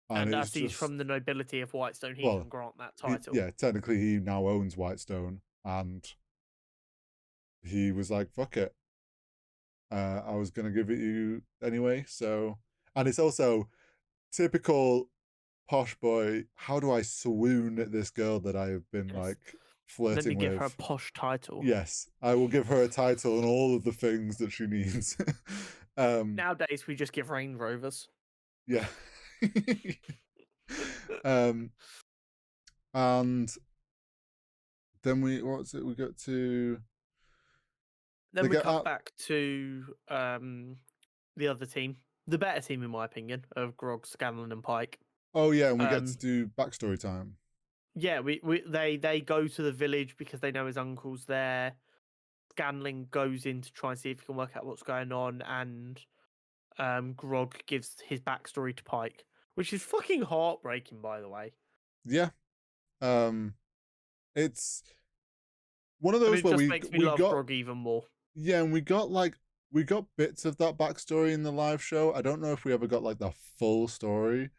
and And it's as he's just, from the nobility of Whitestone, he well, can grant that title. yeah, technically he now owns Whitestone, and he was like, "Fuck it, I was gonna give it you anyway." So, and it's also typical posh boy. How do I swoon at this girl that I've been Yes. like Let me flirting give her a with? posh title. Yes, I will give her a title and all of the things that she needs. Nowadays, we just give Range Rovers. Yeah. um, and then what's it? We got to Then they we get cut out. back to the other team, the better team in my opinion, of Grog, Scanlan, and Pike. Oh yeah, and we get Um, to do backstory time. yeah, they go to the village because they know his uncle's there. Scanlan goes in to try and see if he can work out what's going on, and Grog gives his backstory to Pike, which is fucking heartbreaking, by the way. Yeah. It's one of And those it where just we makes me we love got Grog even more. yeah, and we got bits of that backstory in the live show. I don't know if we ever got like the full story.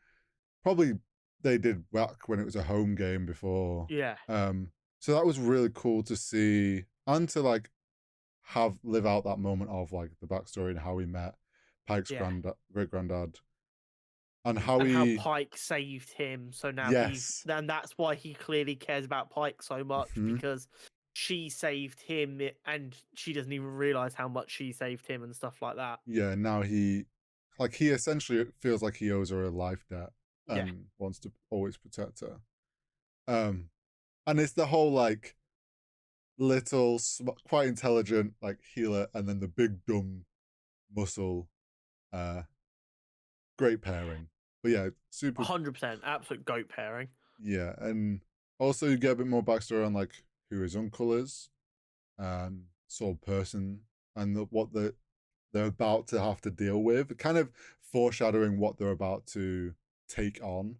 Probably they did back when it was a home game before. Yeah, So that was really cool to see and to like have live out that moment of like the backstory and how we met Pike's yeah. great granddad and how And how he Pike saved him. So now yes. and that's why he clearly cares about Pike so much, Mhm. because she saved him and she doesn't even realize how much she saved him and stuff like that. Yeah, now he essentially feels like he owes her a life debt Yeah, and wants to always protect her. Um, and it's the whole like little, quite intelligent like healer, and then the big dumb muscle. Uh, Great pairing. But yeah, super. 100%, absolute goat pairing. Yeah, and also you get a bit more backstory on like who his uncle is, sort of person, and what they're about to have to deal with, kind of foreshadowing what they're about to take on,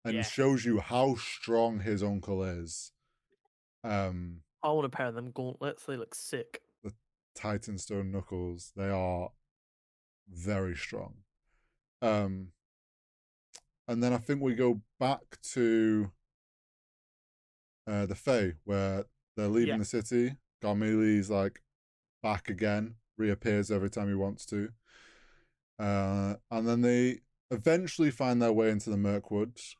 and Yeah, shows you how strong his uncle is. Um, I want to pair them gauntlets. They look sick. the Titanstone knuckles, they are very strong. Um, and then I think we go back to the Fae where they're leaving Yeah, the city. Garmeli's like back again, reappears every time he wants to. And then they eventually find their way into the Mirkwoods.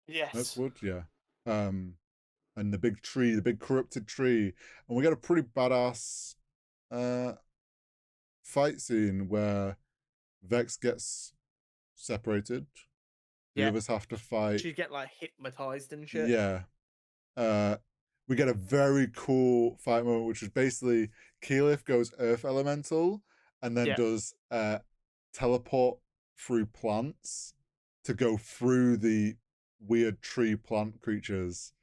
yes, Mirkwood, yeah. And the big tree, the big corrupted tree, and we get a pretty badass uh fight scene where Vex gets separated. The yeah. others have to fight. She'd get like hypnotized and shit. Yeah. Uh, we get a very cool fight moment, which is basically Keyleth goes Earth Elemental and then Yeah, does teleport through plants to go through the weird tree plant creatures,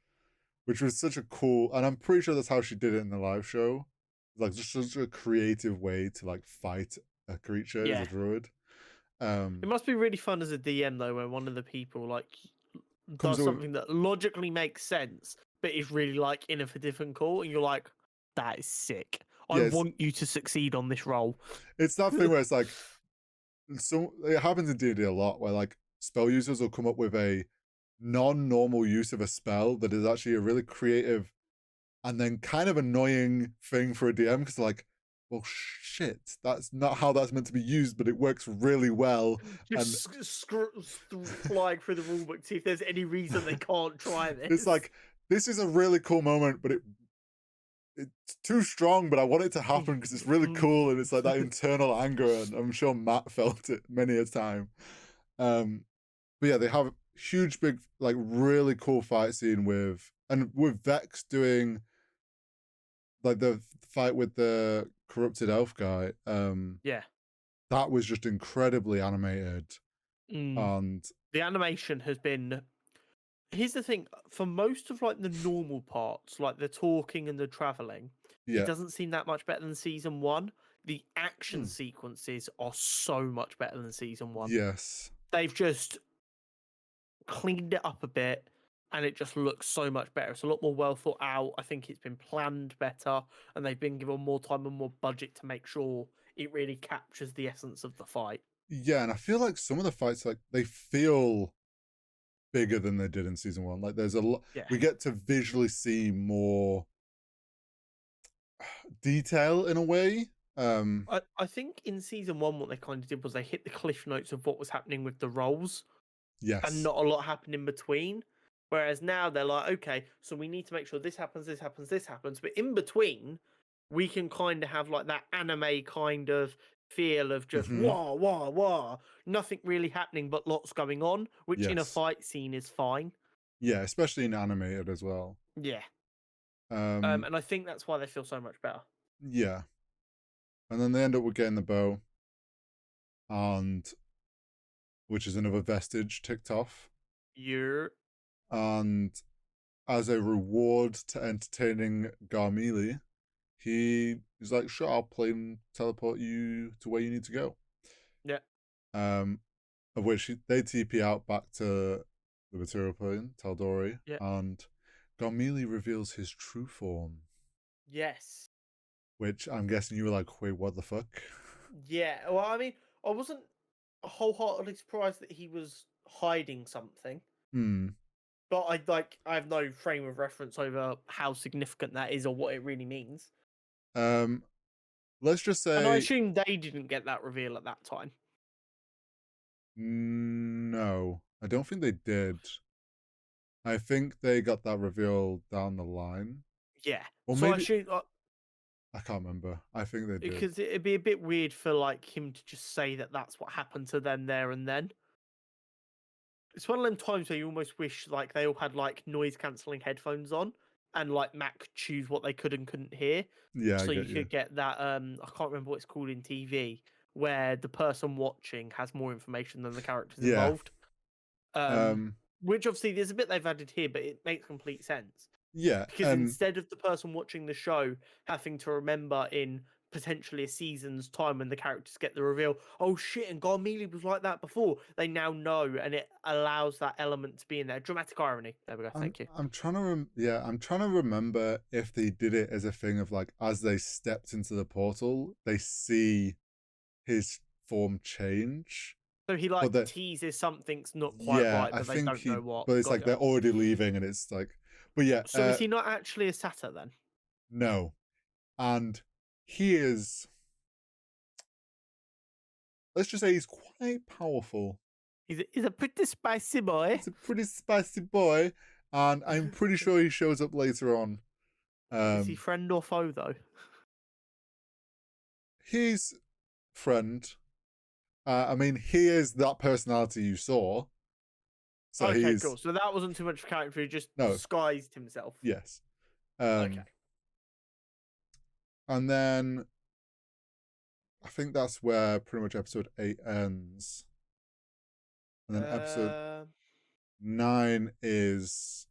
which was such a cool. And I'm pretty sure that's how she did it in the live show. Like just such a creative way to like fight a creature as a yeah. druid. It must be really fun as a DM though, when one of the people like Comes does up. something that logically makes sense, but is really like innovative and cool, and you're like, that is sick. I Yes, want you to succeed on this role. it's that thing where it's like, so it happens in D&D a lot where like spell users will come up with a non-normal use of a spell that is actually a really creative and then kind of annoying thing for a DM because like, well, shit, that's not how that's meant to be used, but it works really well. And Just flying through the rulebook to see if there's any reason they can't try this. it's like, this is a really cool moment, but it's too strong, but I want it to happen because it's really cool, and it's like that internal anger, and I'm sure Matt felt it many a time. But yeah, they have a huge, big, like really cool fight scene with Vex doing like the fight with the corrupted elf guy. Yeah. That was just incredibly animated, and The animation has been. Here's the thing: for most of like the normal parts, like the talking and the traveling, it yeah, doesn't seem that much better than season one. The action Mm. sequences are so much better than season one. yes, They've just cleaned it up a bit, and it just looks so much better. It's a lot more well thought out. I think it's been planned better, and they've been given more time and more budget to make sure it really captures the essence of the fight. yeah, and I feel like some of the fights, like they feel bigger than they did in season one. Like there's a lot, Yeah. we get to visually see more detail in a way. I think in season one, what they kind of did was they hit the cliff notes of what was happening with the roles, and Yes. not a lot happened in between. Whereas now they're like, okay, so we need to make sure this happens, this happens, this happens. But in between, we can kind of have like that anime kind of feel of just Mm-hmm. wah, wah, wah. Nothing really happening, but lots going on, which in a Yes. fight scene is fine. Yeah, especially in animated as well. Yeah. Um, And I think that's why they feel so much better. yeah. And then they end up with getting the bow, and which is another vestige ticked off. You're. And as a reward to entertaining Garmili, he is like, sure, I'll play and teleport you to where you need to go. Yeah. Of which they TP out back to the material plane, Taldori, Yeah. and Garmili reveals his true form, Yes. which I'm guessing you were like, wait, what the fuck? Yeah. Well, I mean, I wasn't wholeheartedly surprised that he was hiding something. But I have no frame of reference over how significant that is or what it really means. Let's just And I say assume they didn't get that reveal at that time. no. I don't think they did. I think they got that reveal down the line. Yeah. Or So I maybe assume I can't remember. I think they did. because it'd be a bit weird for like him to just say that that's what happened to them there and then. It's one of them times where you almost wish like they all had like noise cancelling headphones on, and like Matt could choose what they could and couldn't hear. Yeah, I So you get you. could get that I can't remember what it's called in TV, where the person watching has more information than the characters Yeah. involved. Which obviously there's a bit they've added here, but it makes complete sense. Yeah. Because instead of the person watching the show having to remember in potentially a season's time when the characters get the reveal, oh shit, and Garmili was like that before, they now know, and it allows that element to be in there. Dramatic irony. There we go. Thank you. I'm trying to I'm trying to remember if they did it as a thing of like as they stepped into the portal, they see his form change. So he like teases something's not quite right, I but they think don't know what. but it's like they're already leaving, and it's like, but yeah. So is he not actually a satyr then? No, and he is. Let's just say he's quite powerful. He's a pretty spicy boy. He's a pretty spicy boy, and I'm pretty sure he shows up later on. Is he friend or foe though? He's friend. I mean, he is that personality you saw. So okay, cool. So that wasn't too much character. He just disguised himself. Yes. Okay. And then I think that's where pretty much episode 8 ends. And then episode 9 is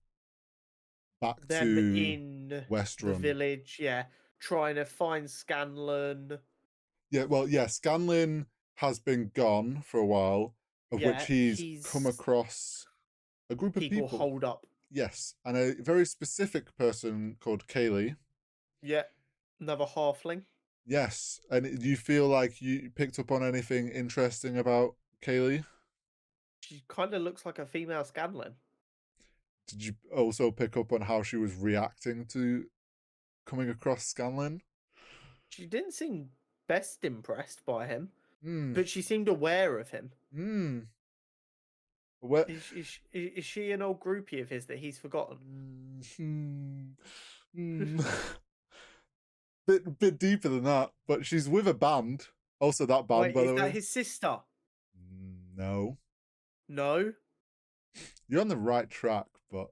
back them to in Westruun. the village, yeah, trying to find Scanlan. Yeah, well, yeah, Scanlan has been gone for a while, of which he's come across a group of people. Hold up. Yes, and a very specific person called Kaylee. Yeah, another halfling. Yes, and do you feel like you picked up on anything interesting about Kaylee? She kind of looks like a female Scanlan. Did you also pick up on how she was reacting to coming across Scanlan. She didn't seem best impressed by him, Hmm. but she seemed aware of him. Hmm. Where? Is she an old groupie of his that he's forgotten? Bit deeper than that, but she's with a band. Also, that band, Wait, by is the that way. his sister? No, No. you're on the right track, but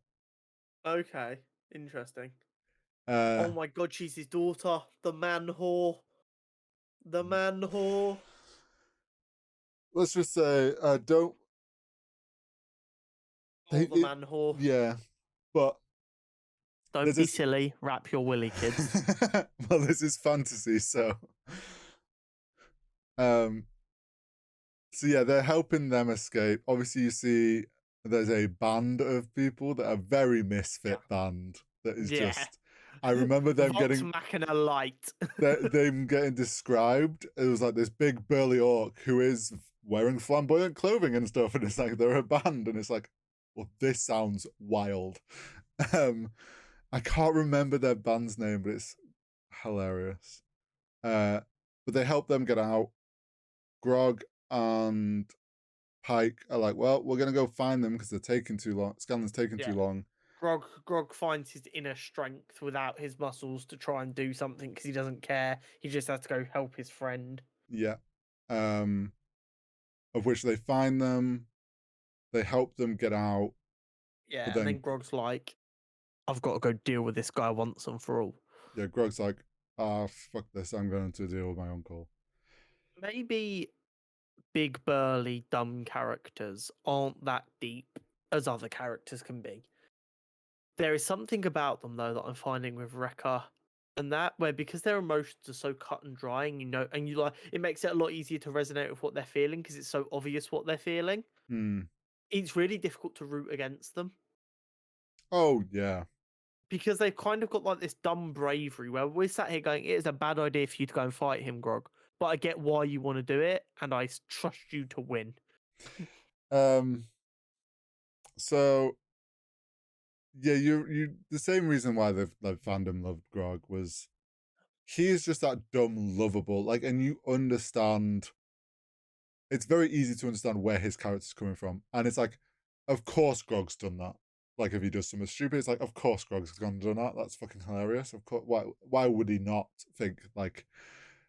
Okay, interesting. uh, Oh my god, she's his daughter. The man whore. The man whore. let's just say, don't Oh, they? the man whore. Yeah, but Don't there's be this. silly. Wrap your willy, kids. Well, this is fantasy, so um, so yeah, they're helping them escape. Obviously, you see there's a band of people that are very Yeah. misfit band that is Yeah. just. I remember them Vox getting Machina light. them getting described. It was like this big burly orc who is wearing flamboyant clothing and stuff, and it's like they're a band, and it's like, well, this sounds wild. Um, I can't remember their band's name, but it's hilarious. But they help them get out. Grog and Pike are like, well, we're gonna go find them because they're taking too long. Scanlan's taking too Yeah. long. Grog finds his inner strength without his muscles to try and do something because he doesn't care. He just has to go help his friend. Yeah. Of which they find them. They help them get out. Yeah, But and then then Grog's like, I've got to go deal with this guy once and for all. yeah, Grog's like, fuck this. I'm going to deal with my uncle. Maybe big, burly, dumb characters aren't that deep as other characters can be. There is something about them, though, that I'm finding with Rekka and that, where because their emotions are so cut and dry, and you like, it makes it a lot easier to resonate with what they're feeling because it's so obvious what they're feeling. Hmm. It's really difficult to root against them. Oh, yeah. Because they've kind of got like this dumb bravery where we're sat here going, it is a bad idea for you to go and fight him, Grog. But I get why you want to do it, and I trust you to win. So yeah, you the same reason why the fandom loved Grog was he is just that dumb lovable, like, and you understand it's very easy to understand where his character's coming from. And it's like, of course Grog's done that. Like if he does something stupid, it's like, of course Grog's gone and done that. That's fucking hilarious. Of course, why would he not think like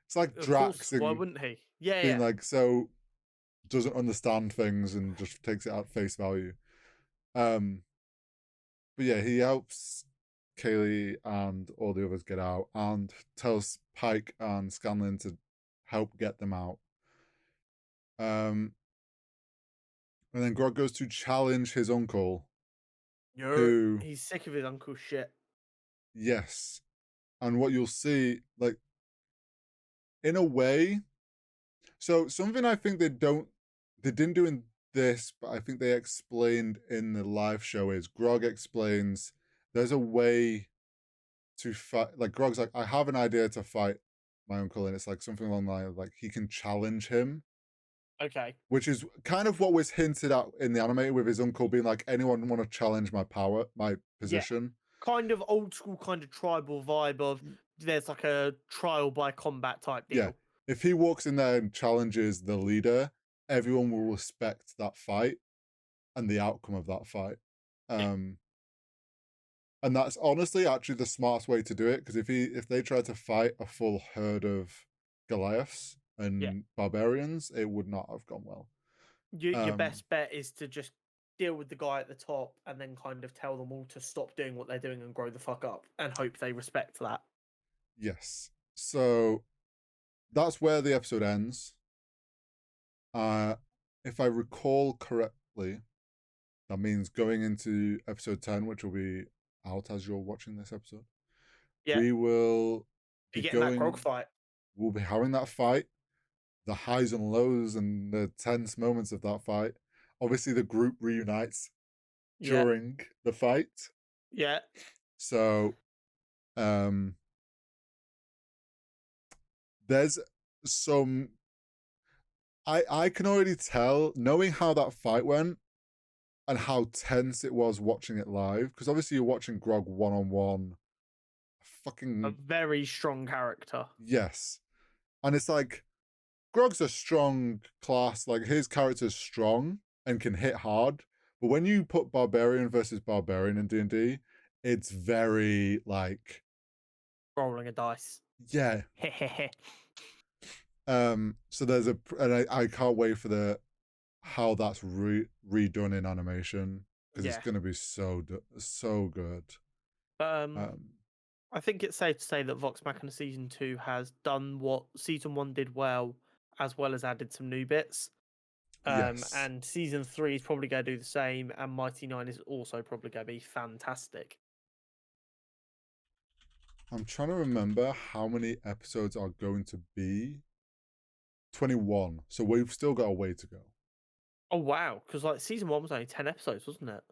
it's like Of course, Drax why and wouldn't he? Yeah, being yeah. like so doesn't understand things and just takes it at face value. Um but yeah, he helps Kaylee and all the others get out and tells Pike and Scanlan to help get them out. And then Grog goes to challenge his uncle, who, He's sick of his uncle's shit. yes. And what you'll see, like, in a way, so something I think they didn't do in this, but I think they explained in the live show is Grog explains there's a way to fight. Like, Grog's like, I have an idea to fight my uncle, and it's like something along the line of like, he can challenge him, Okay. which is kind of what was hinted at in the anime with his uncle being like, anyone want to challenge my power, my Yeah. position? Kind of old school, kind of tribal vibe of there's like a trial by combat type deal. Yeah. If he walks in there and challenges the leader, everyone will respect that fight and the outcome of that fight. And that's honestly actually the smartest way to do it, because if they try to fight a full herd of Goliaths Yeah. and barbarians, it would not have gone well. Your best bet is to just deal with the guy at the top and then kind of tell them all to stop doing what they're doing and grow the fuck up and hope they respect that. Yes. So that's where the episode ends. If I recall correctly, that means going into episode 10, which will be out as you're watching this episode. Yeah. We will Be be getting that Grog going. fight. We'll be having that fight, the highs and lows and the tense moments of that fight. Obviously, the group reunites Yeah. during the fight. Yeah. So, there's some. I can already tell, knowing how that fight went and how tense it was watching it live, because obviously you're watching Grog one on one A fucking very strong character. yes. And it's like Grog's a strong class, like his character's strong and can hit hard. But when you put barbarian versus barbarian in D&D, it's very like Rolling a dice. yeah. Hehehe. So there's and I can't wait for the how that's redone in animation because it's Yeah. gonna be so good. Um, I think it's safe to say that Vox Machina Season 2 has done what Season 1 did well, as well as added some new bits. yes, And Season 3 is probably going to do the same, and Mighty 9 is also probably going to be fantastic. I'm trying to remember how many episodes are going to be. 21. So we've still got a way to go. Oh, wow. Because like Season 1 was only 10 episodes, wasn't it?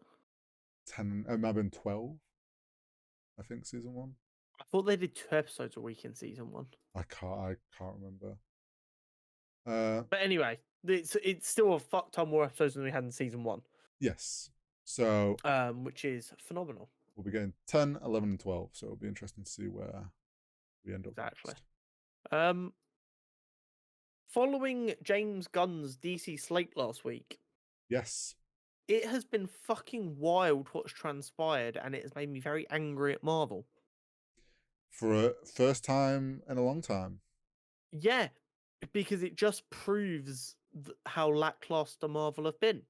10, it might have been 12. I think season 1. I thought they did 2 episodes a week in Season 1. I can't remember. But anyway, it's still a fuck ton more episodes than we had in Season 1. Yes. So which is phenomenal. we'll be getting 10, 11, and 12. So it'll be interesting to see where we end up Exactly. next. Following James Gunn's DC slate last week, Yes. it has been fucking wild what's transpired, and it has made me very angry at Marvel. For a first time in a long time. Yeah, because it just proves how lackluster Marvel have been.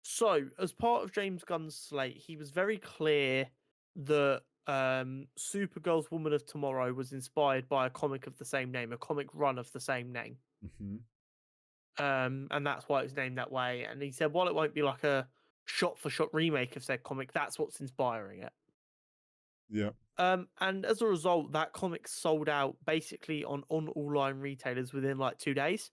So, as part of James Gunn's slate, he was very clear that Supergirl's Woman of Tomorrow was inspired by a comic of the same name, a comic run of the same name. Mm-hmm. And that's why it was named that way. And he said, while it won't be like a shot-for-shot remake of said comic, that's what's inspiring it. Yeah. And as a result, that comic sold out basically on online retailers within like 2 days.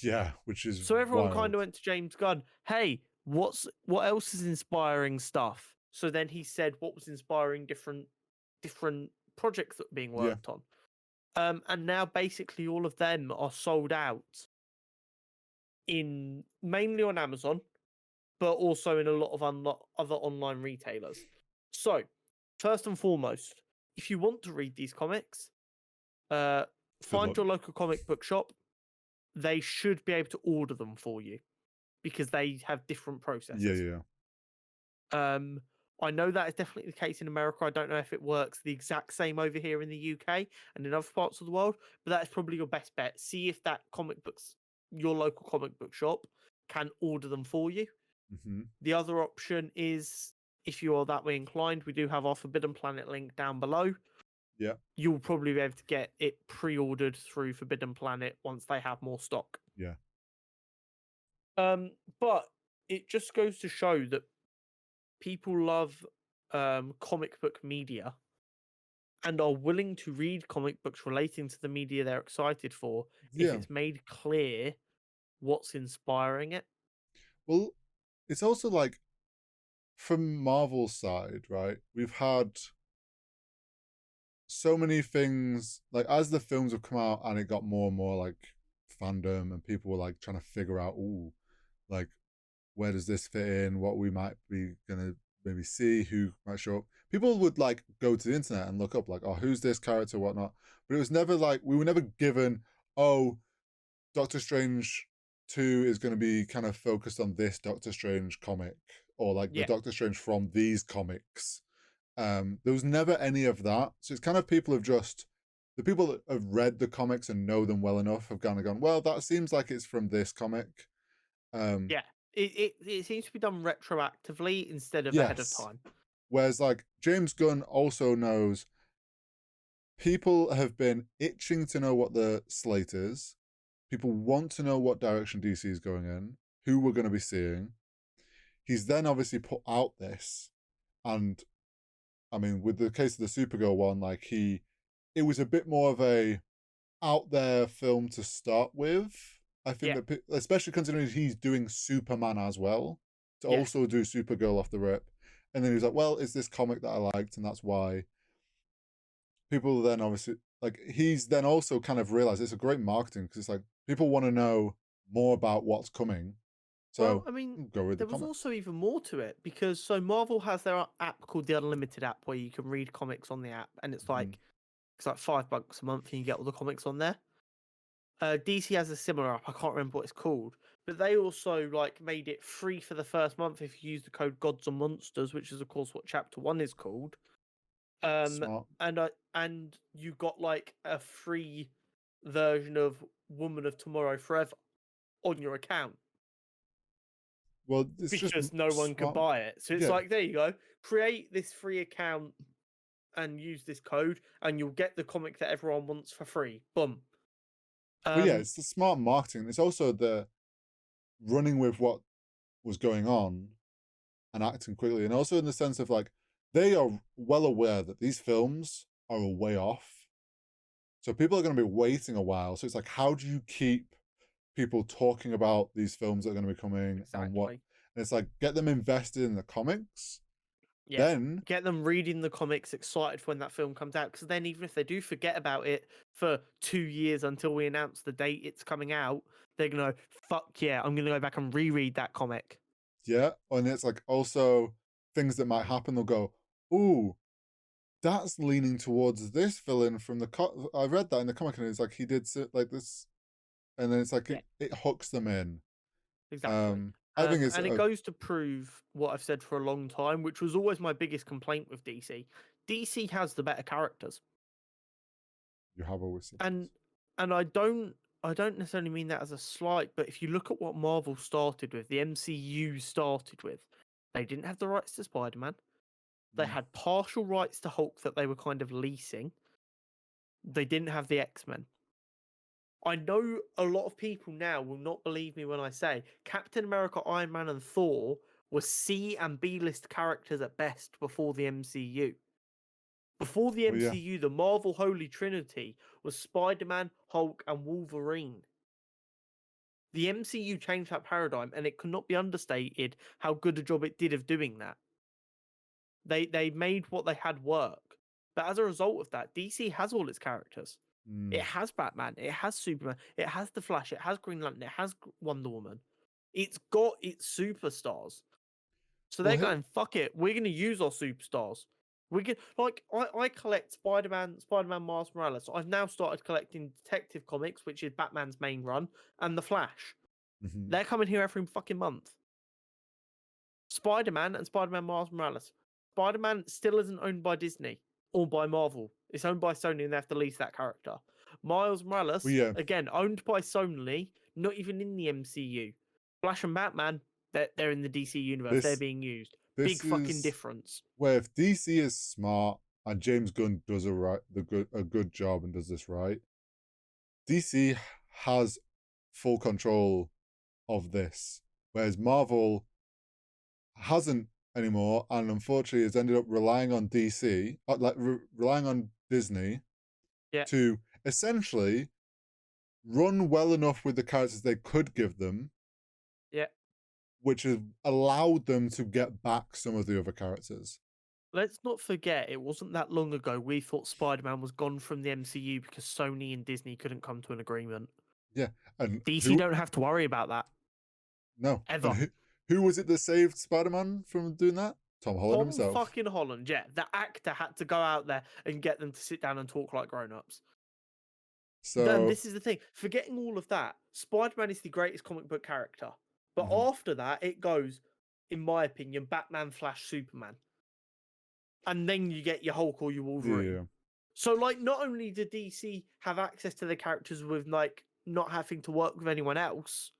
Yeah, which is So everyone wild. kind of went to James Gunn, hey, what else is inspiring stuff? So then he said what was inspiring different projects that were being worked on. And now basically all of them are sold out in mainly on Amazon, but also in a lot of other online retailers. So, first and foremost, if you want to read these comics, find your local comic book shop. They should be able to order them for you because they have different processes. Yeah. I know that is definitely the case in America. I don't know if it works the exact same over here in the UK and in other parts of the world, but that's probably your best bet. See if that your local comic book shop can order them for you. Mm-hmm. The other option is, if you are that way inclined, we do have our Forbidden Planet link down below. Yeah. You'll probably be able to get it pre-ordered through Forbidden Planet once they have more stock. Yeah. But it just goes to show that people love comic book media and are willing to read comic books relating to the media they're excited for if it's made clear what's inspiring it. Well, it's also like from Marvel's side, right? We've had so many things like as the films have come out and it got more and more like fandom and people were like trying to figure out, ooh, like where does this fit in? What we might be gonna maybe see, who might show up. People would like go to the internet and look up like, oh, who's this character, whatnot. But it was never like we were never given, oh, Doctor Strange 2 is going to be kind of focused on this Doctor Strange comic or like the Doctor Strange from these comics. There was never any of that. So it's kind of people have just the people that have read the comics and know them well enough have kind of gone, well, that seems like it's from this comic. It seems to be done retroactively instead of ahead of time. Whereas like James Gunn also knows people have been itching to know what the slate is. People want to know what direction DC is going in, who we're going to be seeing. He's then obviously put out this, and I mean, with the case of the Supergirl one, like it was a bit more of a out there film to start with. I think that, especially considering he's doing Superman as well, to also do Supergirl off the rip. And then he was like, well, it's this comic that I liked, and that's why. People then obviously, like, he's then also kind of realized it's a great marketing because it's like, people want to know more about what's coming. So Well, I mean, go with the there was comics. also even more to it because Marvel has their app called the Unlimited app where you can read comics on the app, and it's like $5 a month and you get all the comics on there. DC has a similar app. I can't remember what it's called, but they also like made it free for the first month if you use the code Gods and Monsters, which is of course what Chapter 1 is called. Smart. And you got like a free version of Woman of Tomorrow Forever on your account Well, it's just because no one could smart. buy it. So it's Yeah. like, there you go. Create this free account and use this code, and you'll get the comic that everyone wants for free. Boom. But yeah, it's the smart marketing. It's also the running with what was going on and acting quickly, and also in the sense of like they are well aware that these films are a way off, so people are going to be waiting a while. So it's like, how do you keep people talking about these films that are going to be coming and what? Exactly. And it's like, get them invested in the comics. Yeah. Then Get them reading the comics, excited for when that film comes out. Because then, even if they do forget about it for 2 years until we announce the date it's coming out, they're gonna fuck yeah, I'm gonna go back and reread that comic. yeah, and it's like also things that might happen. They'll go, ooh, that's leaning towards this villain from the. I read that in the comic, and it's like he did like this, and then it's like Yeah. it hooks them in. Exactly. I think it's And it goes to prove what I've said for a long time, which was always my biggest complaint with DC. DC has the better characters, you have always said and this. and I don't necessarily mean that as a slight, but if you look at what Marvel started with, the MCU started with, they didn't have the rights to Spider-Man. They had partial rights to Hulk that they were kind of leasing. They didn't have the X-Men. I know a lot of people now will not believe me when I say Captain America, Iron Man, and Thor were C and B list characters at best before the MCU. Before the Oh yeah, MCU, the Marvel Holy Trinity was Spider Man, Hulk, and Wolverine. The MCU changed that paradigm, and it cannot be understated how good a job it did of doing that. They made what they had work. But as a result of that, DC has all its characters. It has Batman, it has Superman, it has the Flash, it has Green Lantern, it has Wonder Woman. It's got its superstars. So well, they're going, fuck it, we're going to use our superstars. We can like I collect Spider-Man Miles Morales. I've now started collecting Detective Comics, which is Batman's main run, and the Flash. They're coming here every fucking month. Spider-Man and Spider-Man Miles Morales. Spider-Man still isn't owned by Disney or by Marvel. It's owned by Sony and they have to lease that character. Miles Morales, yeah, again, owned by Sony, not even in the MCU. Flash and Batman, they're in the DC universe. They're this being used. Big this fucking is difference. where if DC is smart and James Gunn does a good job and does this right, DC has full control of this, whereas Marvel hasn't anymore, and unfortunately has ended up relying on DC, relying on Disney Yeah. to essentially run well enough with the characters they could give them, Yeah. which has allowed them to get back some of the other characters. Let's not forget, it wasn't that long ago we thought Spider-Man was gone from the MCU because Sony and Disney couldn't come to an agreement. Yeah, and DC don't have to worry about that. No, Ever. and who was it that saved Spider-Man from doing that? Tom Holland Tom himself. fucking Holland, yeah. The actor had to go out there and get them to sit down and talk like grown-ups. Then So this is the thing. Forgetting all of that, Spider-Man is the greatest comic book character. But after that, it goes, in my opinion, Batman, Flash, Superman. And then you get your Hulk or your Wolverine. yeah, So, like, not only did DC have access to the characters with, like, not having to work with anyone else,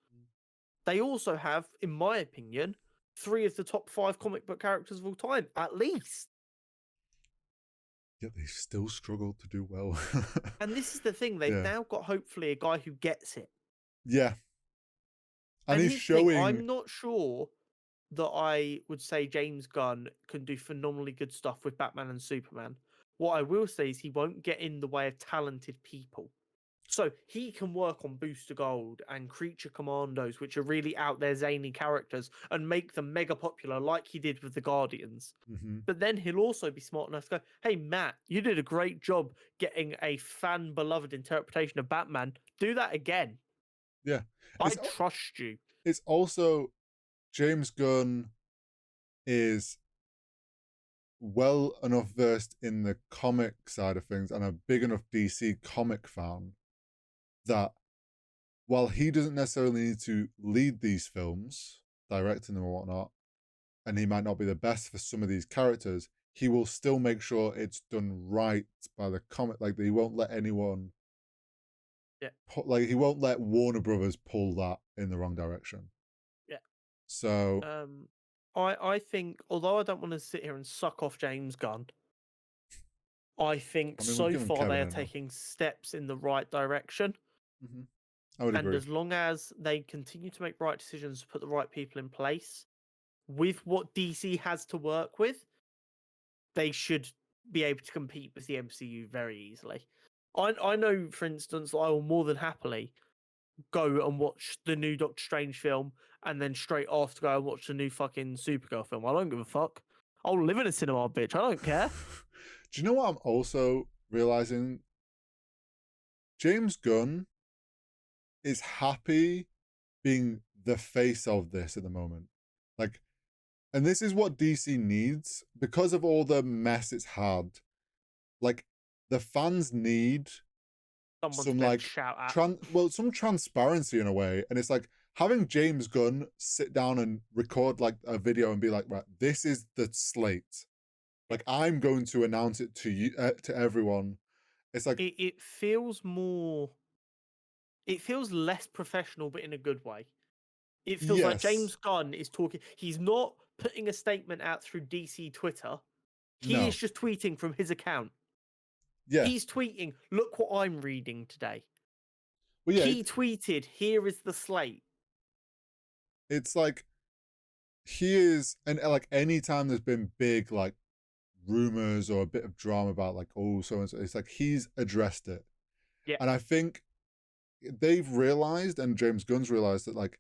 they also have, in my opinion, 3 of the top 5 comic book characters of all time, at least. yet they still struggle to do well. And this is the thing, they've now got hopefully a guy who gets it. Yeah. And he's here's the thing, showing. I'm not sure that I would say James Gunn can do phenomenally good stuff with Batman and Superman. What I will say is he won't get in the way of talented people. So he can work on Booster Gold and Creature Commandos, which are really out there zany characters, and make them mega popular like he did with the Guardians. But then he'll also be smart enough to go, hey, Matt, you did a great job getting a fan-beloved interpretation of Batman. Do that again. Yeah. I trust you. It's also James Gunn is well enough versed in the comic side of things and a big enough DC comic fan that while he doesn't necessarily need to lead these films, directing them or whatnot, and he might not be the best for some of these characters, he will still make sure it's done right by the comic. Like he won't let anyone, Yeah. like he won't let Warner Brothers pull that in the wrong direction. Yeah. So I think, although I don't want to sit here and suck off James Gunn, I think I mean, we've so given far they Kevin are enough. taking steps in the right direction. Mm-hmm. I would And agree. as long as they continue to make right decisions, put the right people in place with what DC has to work with, they should be able to compete with the MCU very easily. I know, for instance, I will more than happily go and watch the new Doctor Strange film and then straight after go and watch the new fucking Supergirl film. I don't give a fuck. I'll live in a cinema, bitch. I don't care. Do you know what I'm also realizing? James Gunn is happy being the face of this at the moment. Like, and this is what DC needs because of all the mess it's had. Like, the fans need Someone to some be able to like shout at. some transparency in a way, and it's like having James Gunn sit down and record like a video and be like, right, this is the slate. Yeah. Like, I'm going to announce it to you, to everyone. It's like It feels more. It feels less professional, but in a good way. It feels like yes, James Gunn is talking. He's not putting a statement out through DC Twitter. He is no, just tweeting from his account. yeah, He's tweeting, look what I'm reading today. well, yeah, He tweeted, here is the slate. it's like he is, and like anytime there's been big like rumors or a bit of drama about like oh so and so, it's like he's addressed it, Yeah, and I think they've realized, and James Gunn's realized that like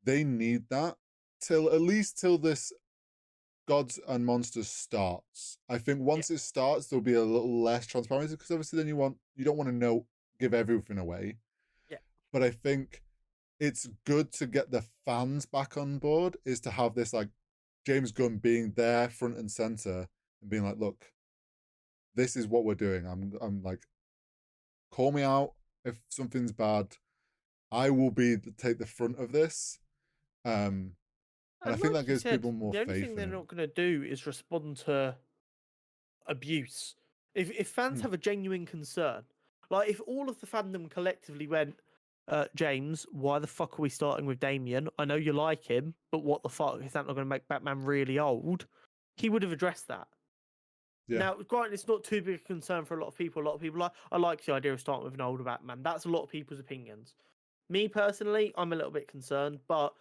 they need that till at least till this Gods and Monsters starts. I think yeah, once it starts, there'll be a little less transparency because obviously then you don't want to know give everything away. yeah. But I think it's good to get the fans back on board is to have this like James Gunn being there front and center and being like, look, this is what we're doing. I'm like, call me out if something's bad. I will take the front of this. And I And think that like you gives said, people more the only faith thing in they're him. not going to do is respond to abuse. If fans Mm, have a genuine concern, like if all of the fandom collectively went, James, why the fuck are we starting with Damien? I know you like him, but what the fuck? Is that not going to make Batman really old? He would have addressed that. yeah, Now, granted, it's not too big a concern for a lot of people. A lot of people like, I like the idea of starting with an older Batman. That's a lot of people's opinions. Me personally, I'm a little bit concerned, but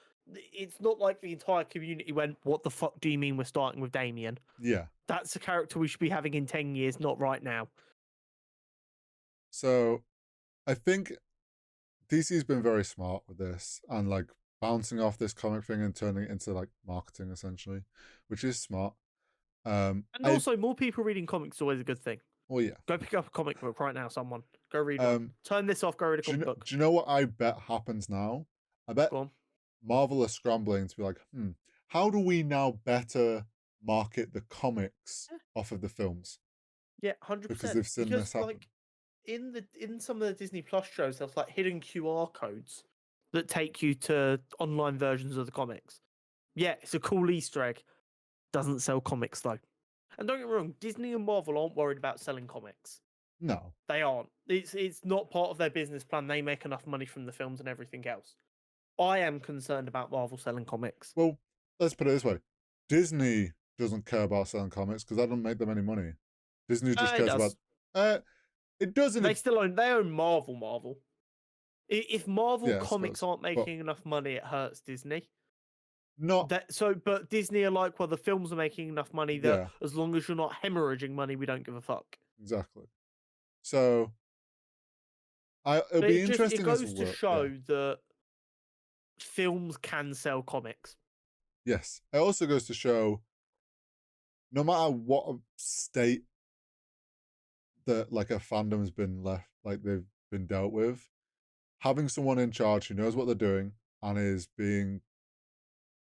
it's not like the entire community went, what the fuck do you mean we're starting with Damien? yeah. That's a character we should be having in 10 years, not right now. So I think DC's been very smart with this and like bouncing off this comic thing and turning it into like marketing essentially, which is smart. And I also, more people reading comics is always a good thing. well yeah. Go pick up a comic book right now, someone. Go read one. Um, Turn this off, go read a comic book. do you know what I bet happens now? I bet Go on. Marvel are scrambling to be like, how do we now better market the comics Yeah, off of the films yeah, because 100%. they've seen Because this happen? like in some of the Disney Plus shows, there's like hidden QR codes that take you to online versions of the comics. Yeah, it's a cool Easter egg. Doesn't sell comics though. And don't get me wrong, Disney and Marvel aren't worried about selling comics. No. They aren't. It's not part of their business plan. They make enough money from the films and everything else. I am concerned about Marvel selling comics. Well, let's put it this way: Disney doesn't care about selling comics because that doesn't make them any money. Disney just It cares about. does. Uh, it does in They a still own. They own Marvel. Marvel. If Marvel yeah, I comics suppose, aren't but making enough money, it hurts Disney. not But Disney are like, well, the films are making enough money that yeah, as long as you're not hemorrhaging money, we don't give a fuck. exactly. So it'll But be it interesting as goes to well. Yeah, show that films can sell comics. yes. It also goes to show no matter what state that like a fandom's been left, like they've been dealt with, having someone in charge who knows what they're doing and is being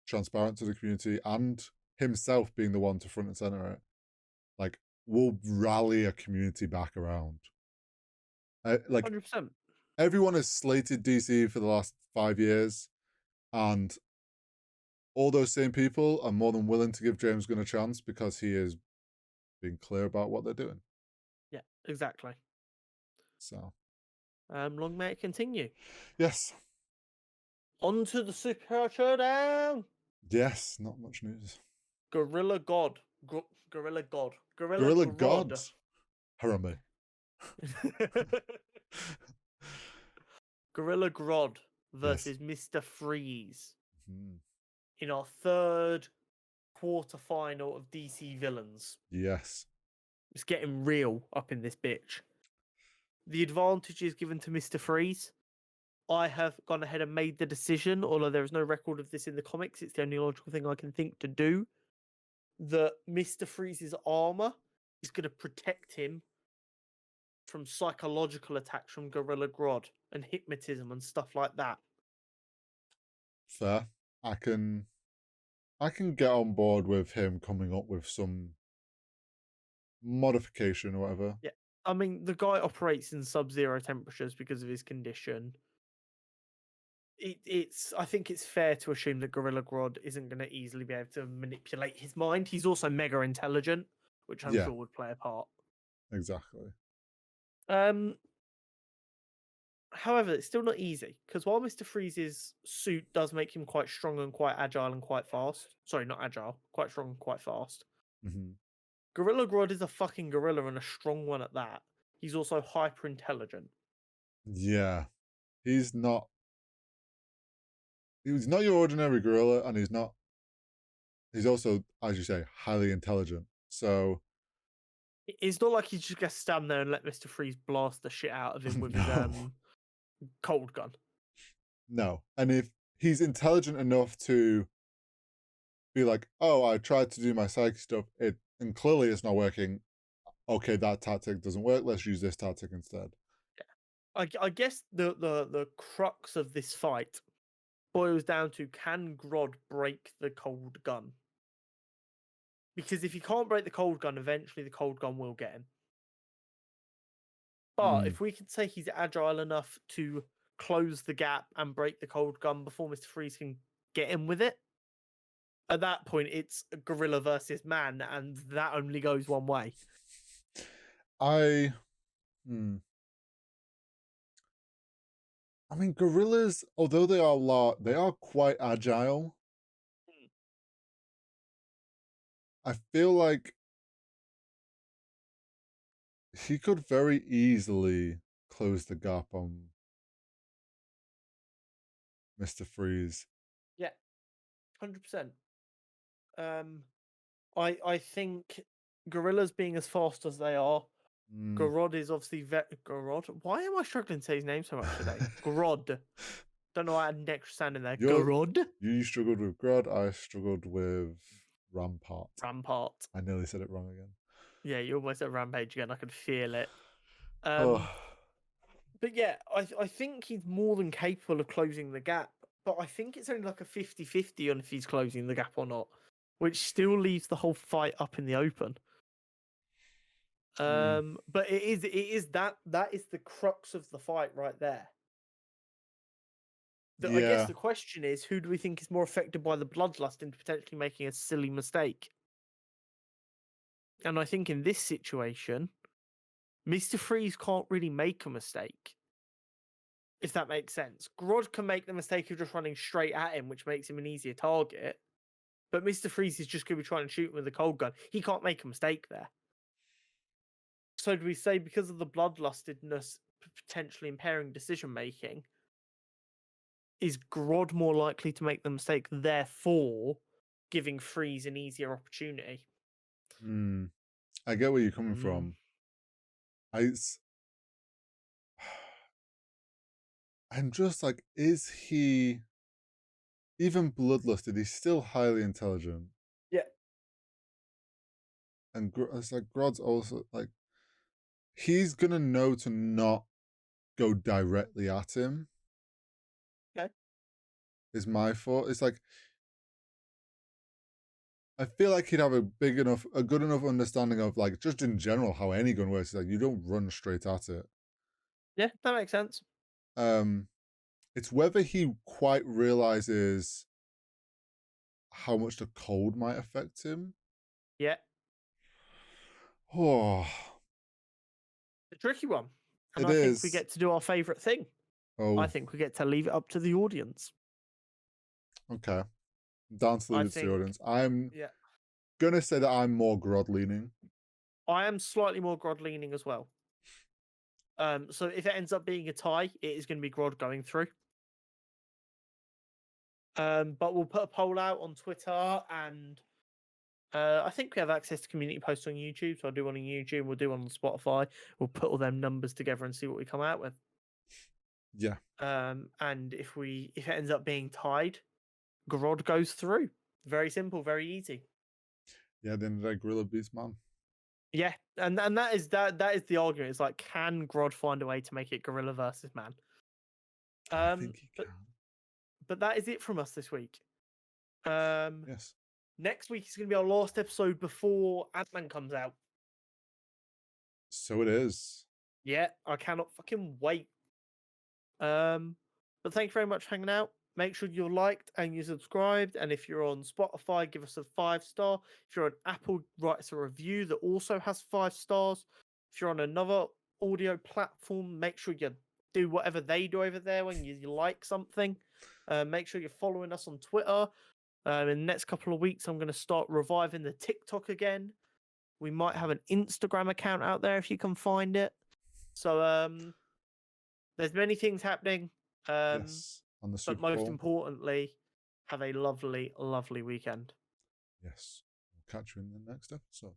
transparent to the community, and himself being the one to front and center it, like, will rally a community back around. Like, 100%. everyone has slated DC for the last 5 years, and all those same people are more than willing to give James Gunn a chance because he is being clear about what they're doing. Yeah, exactly. So, Long may it continue. yes. On to the Super Showdown. Yes, not much news. Gorilla God. Gorilla God. Gorilla Grodd. Grodd. Harambe. Gorilla Grodd Yes. versus Mr. Freeze Mhm. in our third quarterfinal of DC villains. Yes. It's getting real up in this bitch. The advantage is given to Mr. Freeze. I have gone ahead and made the decision, although there is no record of this in the comics, it's the only logical thing I can think to do, that Mr. Freeze's armor is going to protect him from psychological attacks from Gorilla Grodd and hypnotism and stuff like that. Fair. I can get on board with him coming up with some modification or whatever. Yeah. I mean, the guy operates in sub-zero temperatures because of his condition. I think it's fair to assume that Gorilla Grodd isn't going to easily be able to manipulate his mind. He's also mega intelligent, which I'm Yeah. sure would play a part. Exactly. However, it's still not easy because while Mr. Freeze's suit does make him quite strong and quite agile and quite fast, sorry, not agile, quite strong and quite fast. Mm-hmm. Gorilla Grodd is a fucking gorilla and a strong one at that. He's also hyper intelligent. Yeah. He's not your ordinary gorilla, and he's also, as you say, highly intelligent. So It's not like he's just gonna stand there and let Mr. Freeze blast the shit out of him with his no. cold gun. No. And if he's intelligent enough to be like, oh, I tried to do my psychic stuff, and clearly it's not working. Okay, that tactic doesn't work. Let's use this tactic instead. I guess the crux of this fight boils down to, can Grodd break the cold gun? Because if he can't break the cold gun, eventually the cold gun will get him. But if we can say he's agile enough to close the gap and break the cold gun before Mr. Freeze can get him with it, at that point it's gorilla versus man, and that only goes one way. I mean, gorillas, although they are quite agile. I feel like he could very easily close the gap on Mr. Freeze. Yeah, 100%. I think gorillas being as fast as they are, Grodd is obviously Grodd. Why am I struggling to say his name so much today? Grodd. Don't know why I had an extra sound in there. Grodd. You struggled with Grodd. I struggled with Rampart. I nearly said it wrong again. Yeah, you almost said Rampage again. I could feel it. Oh. But yeah, I think he's more than capable of closing the gap. But I think it's only like a 50-50 on if he's closing the gap or not, which still leaves the whole fight up in the open. But it is that is the crux of the fight right there. I guess the question is, who do we think is more affected by the bloodlust into potentially making a silly mistake? And I think in this situation, Mr. Freeze can't really make a mistake, if that makes sense. Grodd can make the mistake of just running straight at him, which makes him an easier target. But Mr. Freeze is just going to be trying to shoot him with a cold gun. He can't make a mistake there. So do we say, because of the bloodlustedness potentially impairing decision making, is Grodd more likely to make the mistake, therefore giving Freeze an easier opportunity? I get where you're coming from. I'm just like, is he even bloodlusted? He's still highly intelligent. Yeah. And it's like Grodd's also like, he's gonna know to not go directly at him. Okay. Is my thought. It's like, I feel like he'd have a good enough understanding of like just in general how any gun works. Like you don't run straight at it. Yeah, that makes sense. Um, it's whether he quite realizes how much the cold might affect him. Yeah, Oh, a tricky one. And it I think we is. get to do our favourite thing. I Oh, think we get to leave it up to the audience. okay. Down to I leave it to the think, audience. I'm yeah, gonna say that I'm more Grodd leaning. I am slightly more Grodd leaning as well. So if it ends up being a tie, it is going to be Grodd going through. But we'll put a poll out on Twitter, and I think we have access to community posts on YouTube. So I'll do one on YouTube. We'll do one on Spotify. We'll put all them numbers together and see what we come out with. Yeah. And if it ends up being tied, Grodd goes through. Very simple, very easy. Yeah, then the Gorilla beats man. Yeah, and that is the argument. It's like, can Grodd find a way to make it Gorilla versus man? I think he But can. that is it from us this week. Um, Yes. Next week is going to be our last episode before Ant-Man comes out. So it is. Yeah, I cannot fucking wait. But thank you very much for hanging out. Make sure you're liked and you're subscribed. And if you're on Spotify, give us a 5-star. If you're on Apple, write us a review that also has 5 stars. If you're on another audio platform, make sure you do whatever they do over there when you like something. Make sure you're following us on Twitter. In the next couple of weeks, I'm going to start reviving the TikTok again. We might have an Instagram account out there if you can find it. So there's many things happening. Yes. On the But Super most Bowl. importantly, have a lovely, lovely weekend. Yes. We'll catch you in the next episode.